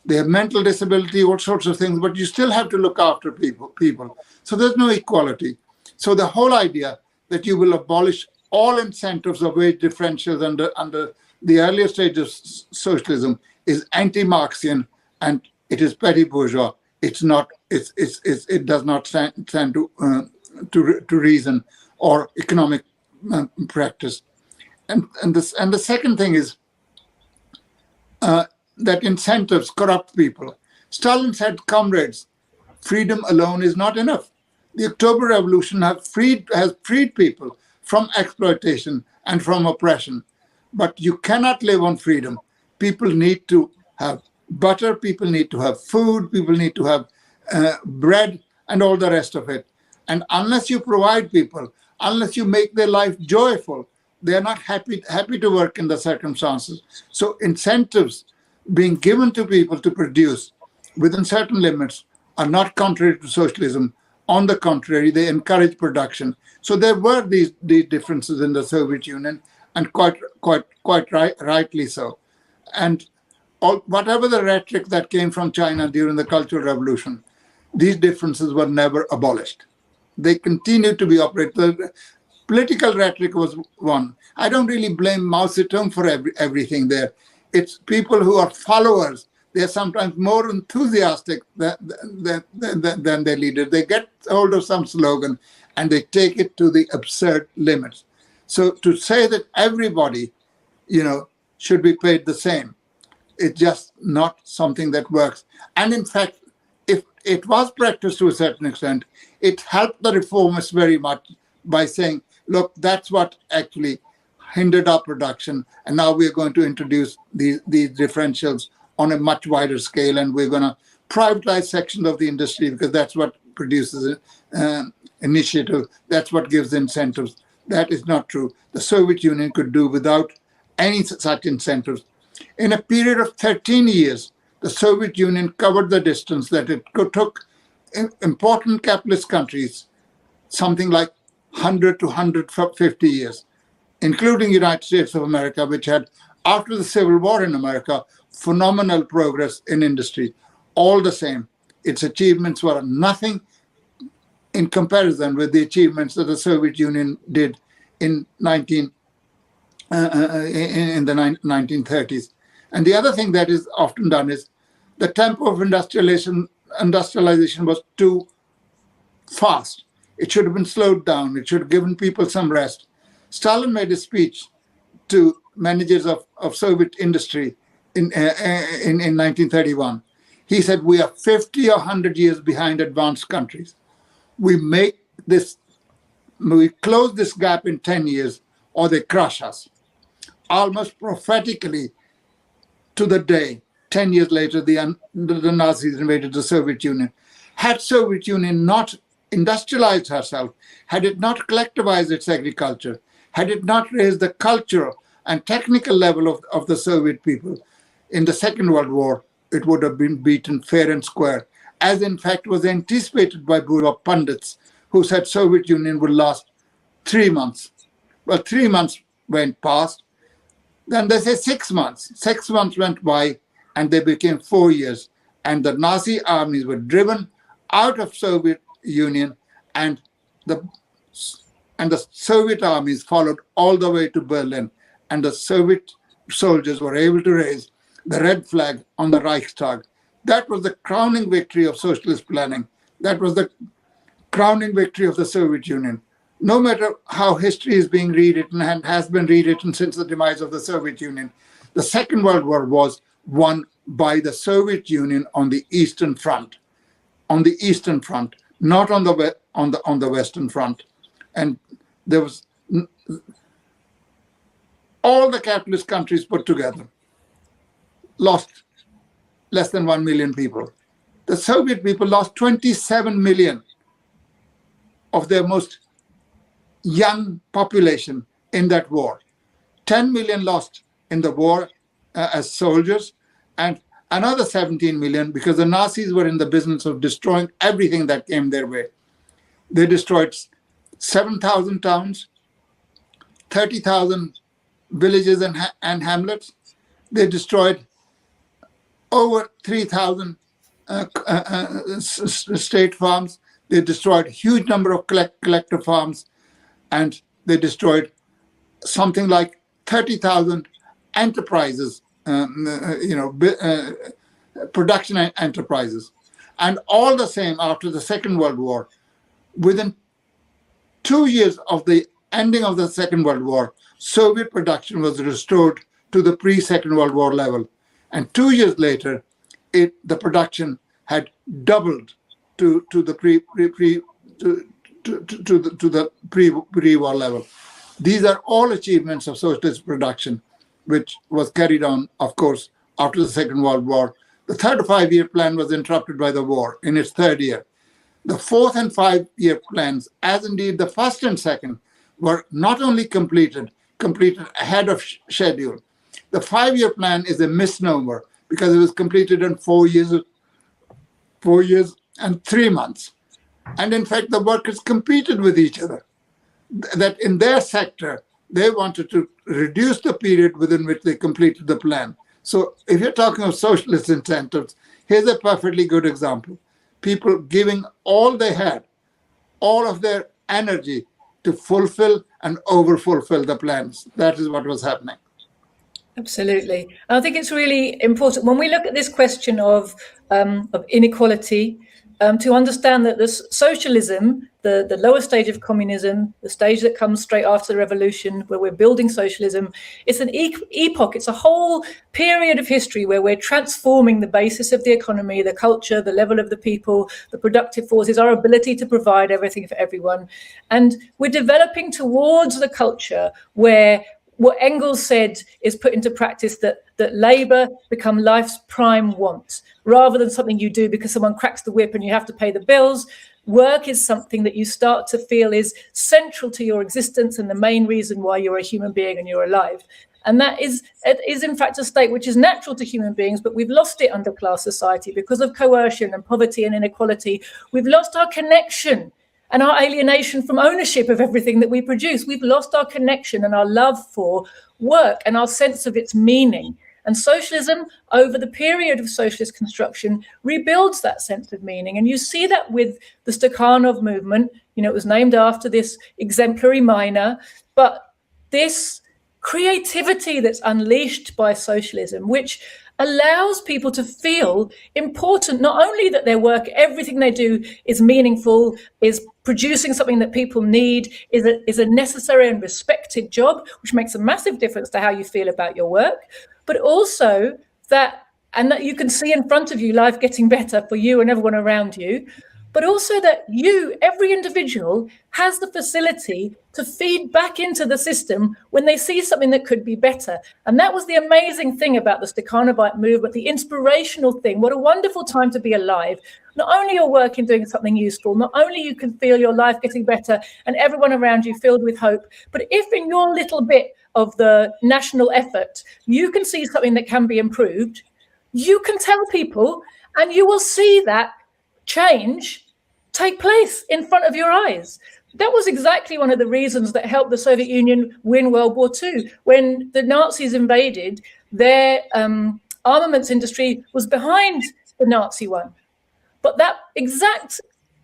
they have mental disability, all sorts of things, but you still have to look after people. So there's no equality. So the whole idea that you will abolish all incentives of wage differentials under the earlier stage of socialism is anti-Marxian, and it is petty bourgeois. It's not. It does not stand to reason or economic practice. And the second thing is that incentives corrupt people. Stalin said, "Comrades, freedom alone is not enough. The October Revolution has freed people from exploitation and from oppression, but you cannot live on freedom. People need to have butter, people need to have food, people need to have bread, and all the rest of it. And unless you provide people, unless you make their life joyful, they are not happy to work in the circumstances. So incentives being given to people to produce within certain limits are not contrary to socialism. On the contrary, they encouraged production. So there were these differences in the Soviet Union, and quite rightly so. And whatever the rhetoric that came from China during the Cultural Revolution, these differences were never abolished. They continued to be operated. The political rhetoric was one. I don't really blame Mao Zedong for everything there. It's people who are followers. They're sometimes more enthusiastic than their leaders. They get hold of some slogan and they take it to the absurd limits. So to say that everybody, should be paid the same, it's just not something that works. And in fact, if it was practiced to a certain extent, it helped the reformists very much by saying, look, that's what actually hindered our production. And now we're going to introduce these differentials on a much wider scale, and we're going to privatize sections of the industry because that's what produces initiative. That's what gives incentives. That is not true. The Soviet Union could do without any such incentives. In a period of 13 years, the Soviet Union covered the distance that it took important capitalist countries, something like 100 to 150 years, including United States of America, which had, after the Civil War in America, phenomenal progress in industry. All the same, its achievements were nothing in comparison with the achievements that the Soviet Union did in the 1930s. And the other thing that is often done is the tempo of industrialization was too fast. It should have been slowed down. It should have given people some rest. Stalin made a speech to managers of Soviet industry in 1931. He said, we are 50 or 100 years behind advanced countries. We close this gap in 10 years or they crush us. Almost prophetically, to the day, 10 years later, the Nazis invaded the Soviet Union. Had Soviet Union not industrialized herself, had it not collectivized its agriculture, had it not raised the cultural and technical level of the Soviet people in the Second World War, it would have been beaten fair and square, as in fact was anticipated by bourgeois pundits who said Soviet Union would last 3 months. Well, 3 months went past. Then they say 6 months. 6 months went by and they became 4 years. And the Nazi armies were driven out of Soviet Union, and the Soviet armies followed all the way to Berlin. And the Soviet soldiers were able to raise the red flag on the Reichstag. That was the crowning victory of socialist planning. That was the crowning victory of the Soviet Union. No matter how history is being rewritten and has been rewritten since the demise of the Soviet Union, the Second World War was won by the Soviet Union on the Eastern Front. On the Eastern Front, not on the Western Front. And there was all the capitalist countries put together lost less than 1 million people. The Soviet people lost 27 million of their most young population in that war. 10 million lost in the war as soldiers, and another 17 million because the Nazis were in the business of destroying everything that came their way. They destroyed 7,000 towns, 30,000 villages and hamlets. They destroyed over 3,000 state farms. They destroyed a huge number of collective farms, and they destroyed something like 30,000 enterprises, production enterprises. And all the same, after the Second World War, within 2 years of the ending of the Second World War, Soviet production was restored to the pre-Second World War level. And 2 years later, the production had doubled to the pre-war level. These are all achievements of socialist production, which was carried on, of course, after the Second World War. The third five-year plan was interrupted by the war in its third year. The fourth and five-year plans, as indeed the first and second, were not only completed ahead of schedule. The 5-year plan is a misnomer because it was completed in 4 years and 3 months. And in fact, the workers competed with each other. That in their sector, they wanted to reduce the period within which they completed the plan. So if you're talking of socialist incentives, here's a perfectly good example. People giving all they had, all of their energy to fulfill and over-fulfill the plans. That is what was happening. Absolutely. I think it's really important when we look at this question of inequality, to understand that this socialism, the lower stage of communism, the stage that comes straight after the revolution, where we're building socialism, it's an epoch. It's a whole period of history where we're transforming the basis of the economy, the culture, the level of the people, the productive forces, our ability to provide everything for everyone. And we're developing towards the culture where what Engels said is put into practice, that labour become life's prime want, rather than something you do because someone cracks the whip and you have to pay the bills. Work is something that you start to feel is central to your existence and the main reason why you're a human being and you're alive. And that is in fact a state which is natural to human beings, but we've lost it under class society because of coercion and poverty and inequality. We've lost our connection and our alienation from ownership of everything that we produce. We've lost our connection and our love for work and our sense of its meaning. And socialism, over the period of socialist construction, rebuilds that sense of meaning. And you see that with the Stakhanov movement. You know, it was named after this exemplary miner, but this creativity that's unleashed by socialism, which allows people to feel important, not only that their work, everything they do is meaningful, is producing something that people need, is a necessary and respected job, which makes a massive difference to how you feel about your work, but also that you can see in front of you life getting better for you and everyone around you, but also that you, every individual, has the facility to feed back into the system when they see something that could be better. And that was the amazing thing about the Stakhanovite movement, the inspirational thing. What a wonderful time to be alive. Not only you're working doing something useful, not only you can feel your life getting better and everyone around you filled with hope, but if in your little bit of the national effort, you can see something that can be improved, you can tell people and you will see that change take place in front of your eyes. That was exactly one of the reasons that helped the Soviet Union win World War II. When the Nazis invaded, their armaments industry was behind the Nazi one. But that exact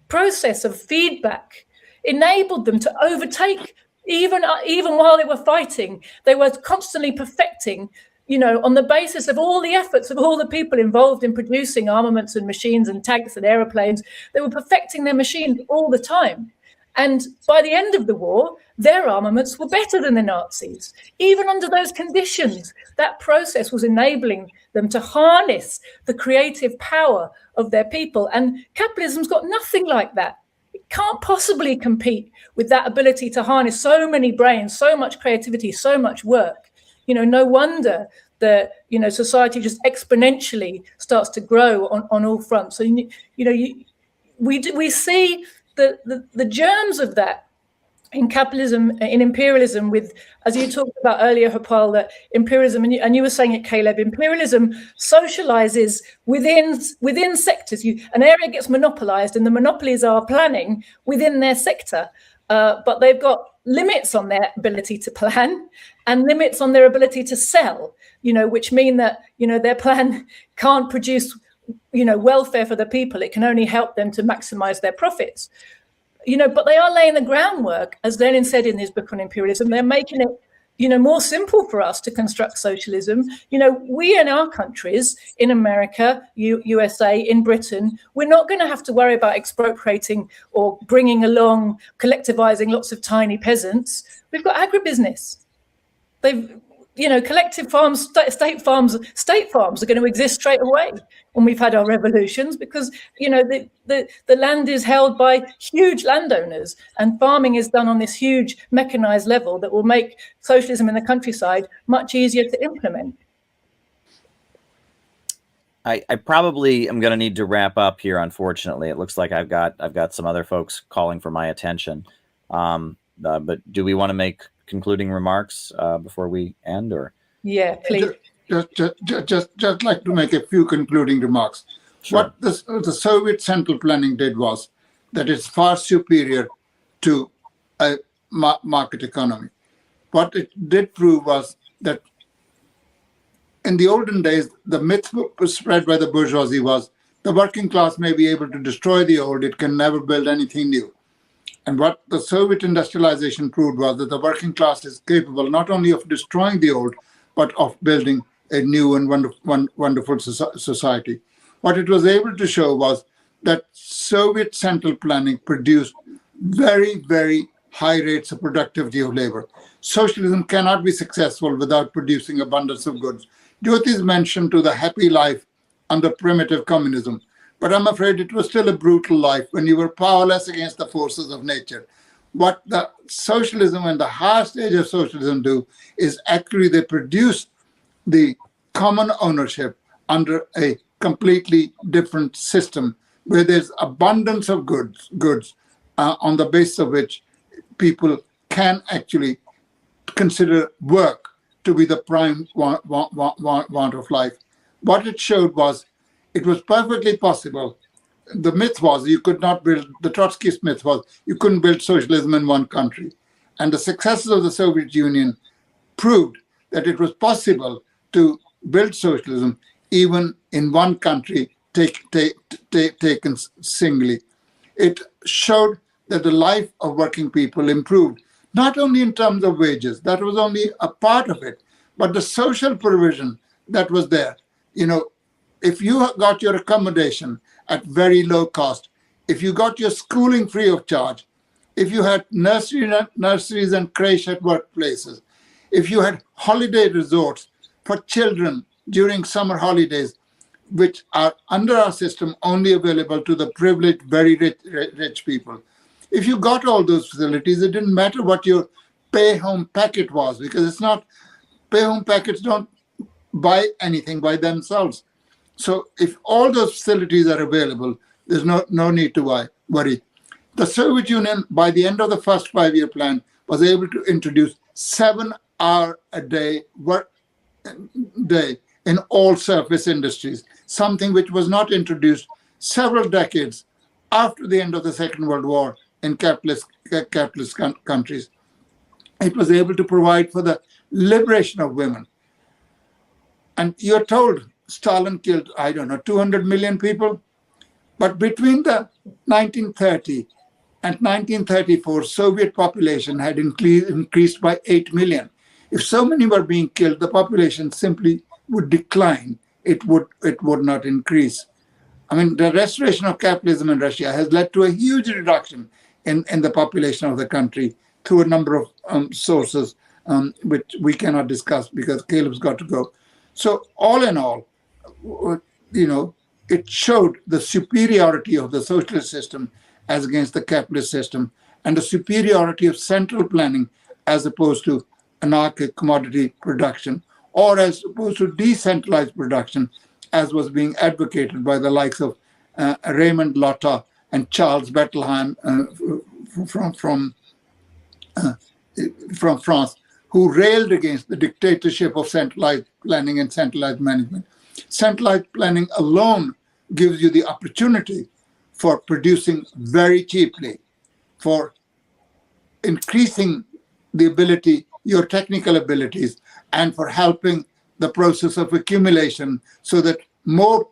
process of feedback enabled them to overtake, even while they were fighting. They were constantly perfecting, you know, on the basis of all the efforts of all the people involved in producing armaments and machines and tanks and aeroplanes. They were perfecting their machines all the time. And by the end of the war, their armaments were better than the Nazis. Even under those conditions, that process was enabling them to harness the creative power of their people. And capitalism's got nothing like that. It can't possibly compete with that ability to harness so many brains, so much creativity, so much work. You know, no wonder that, you know, society just exponentially starts to grow on all fronts. So, we see the germs of that in capitalism, in imperialism, with, as you talked about earlier, Harpal, that imperialism, and you were saying it, Caleb, imperialism socializes within sectors. An area gets monopolized and the monopolies are planning within their sector, but they've got limits on their ability to plan and limits on their ability to sell, you know, which mean that, you know, their plan can't produce, you know, welfare for the people. It can only help them to maximize their profits, you know, but they are laying the groundwork, as Lenin said in his book on imperialism. They're making it, you know, more simple for us to construct socialism. You know, we in our countries, in America, USA, in Britain, we're not going to have to worry about expropriating or bringing along, collectivizing lots of tiny peasants. We've got agribusiness. They've, you know, collective farms, state farms are going to exist straight away when we've had our revolutions, because, you know, the land is held by huge landowners and farming is done on this huge mechanized level that will make socialism in the countryside much easier to implement. I probably am going to need to wrap up here. Unfortunately, it looks like I've got some other folks calling for my attention. But do we want to make concluding remarks before we end, or? Yeah, please. Just like to make a few concluding remarks. Sure. What the Soviet central planning did was that it's far superior to a market economy. What it did prove was that in the olden days, the myth spread by the bourgeoisie was the working class may be able to destroy the old, it can never build anything new. And what the Soviet industrialization proved was that the working class is capable not only of destroying the old, but of building a new and wonderful society. What it was able to show was that Soviet central planning produced very, very high rates of productivity of labor. Socialism cannot be successful without producing abundance of goods. Jyoti's mentioned to the happy life under primitive communism, but I'm afraid it was still a brutal life when you were powerless against the forces of nature. What the socialism and the higher stage of socialism do is actually they produce the common ownership under a completely different system where there's abundance of goods on the basis of which people can actually consider work to be the prime want of life. What it showed was it was perfectly possible. The myth was you could not build, the Trotskyist myth was you couldn't build socialism in one country. And the successes of the Soviet Union proved that it was possible to build socialism even in one country taken singly. It showed that the life of working people improved, not only in terms of wages, that was only a part of it, but the social provision that was there. You know, if you got your accommodation at very low cost, if you got your schooling free of charge, if you had nurseries and creche at workplaces, if you had holiday resorts for children during summer holidays, which are under our system only available to the privileged, very rich people. If you got all those facilities, it didn't matter what your pay-home packet was, because it's not, pay-home packets don't buy anything by themselves. So if all those facilities are available, there's no need to worry. The Soviet Union, by the end of the first 5-year plan, was able to introduce 7-hour-a-day work day in all surface industries, something which was not introduced several decades after the end of the Second World War in capitalist countries. It was able to provide for the liberation of women. And you're told Stalin killed, 200 million people. But between the 1930 and 1934, Soviet population had increased by 8 million. If so many were being killed, the population simply would decline. It would not increase. I mean, the restoration of capitalism in Russia has led to a huge reduction in the population of the country through a number of sources, which we cannot discuss because Caleb's got to go. So all in all, it showed the superiority of the socialist system as against the capitalist system, and the superiority of central planning as opposed to anarchic commodity production, or as opposed to decentralized production, as was being advocated by the likes of Raymond Lotta and Charles Bettelheim from France, who railed against the dictatorship of centralized planning and centralized management. Centralized planning alone gives you the opportunity for producing very cheaply, for increasing the ability, your technical abilities, and for helping the process of accumulation so that more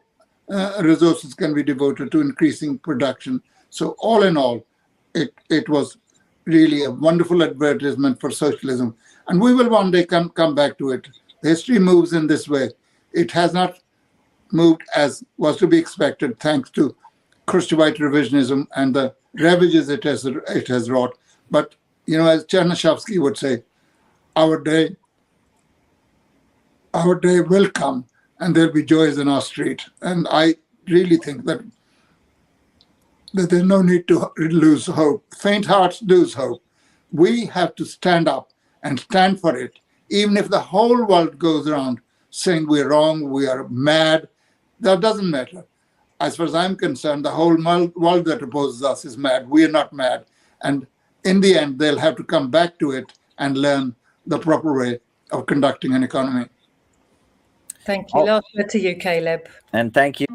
resources can be devoted to increasing production. So all in all, it was really a wonderful advertisement for socialism. And we will one day come back to it. History moves in this way. It has not moved as was to be expected, thanks to Khrushchevite revisionism and the ravages it has wrought. But, as Chernyshevsky would say, our day will come and there'll be joys in our street. And I really think that there's no need to lose hope. Faint hearts lose hope. We have to stand up and stand for it, even if the whole world goes around saying we're wrong, we are mad. That doesn't matter. As far as I'm concerned, the whole world that opposes us is mad. We are not mad. And in the end, they'll have to come back to it and learn the proper way of conducting an economy. Thank you. Last word to you, Caleb. And thank you.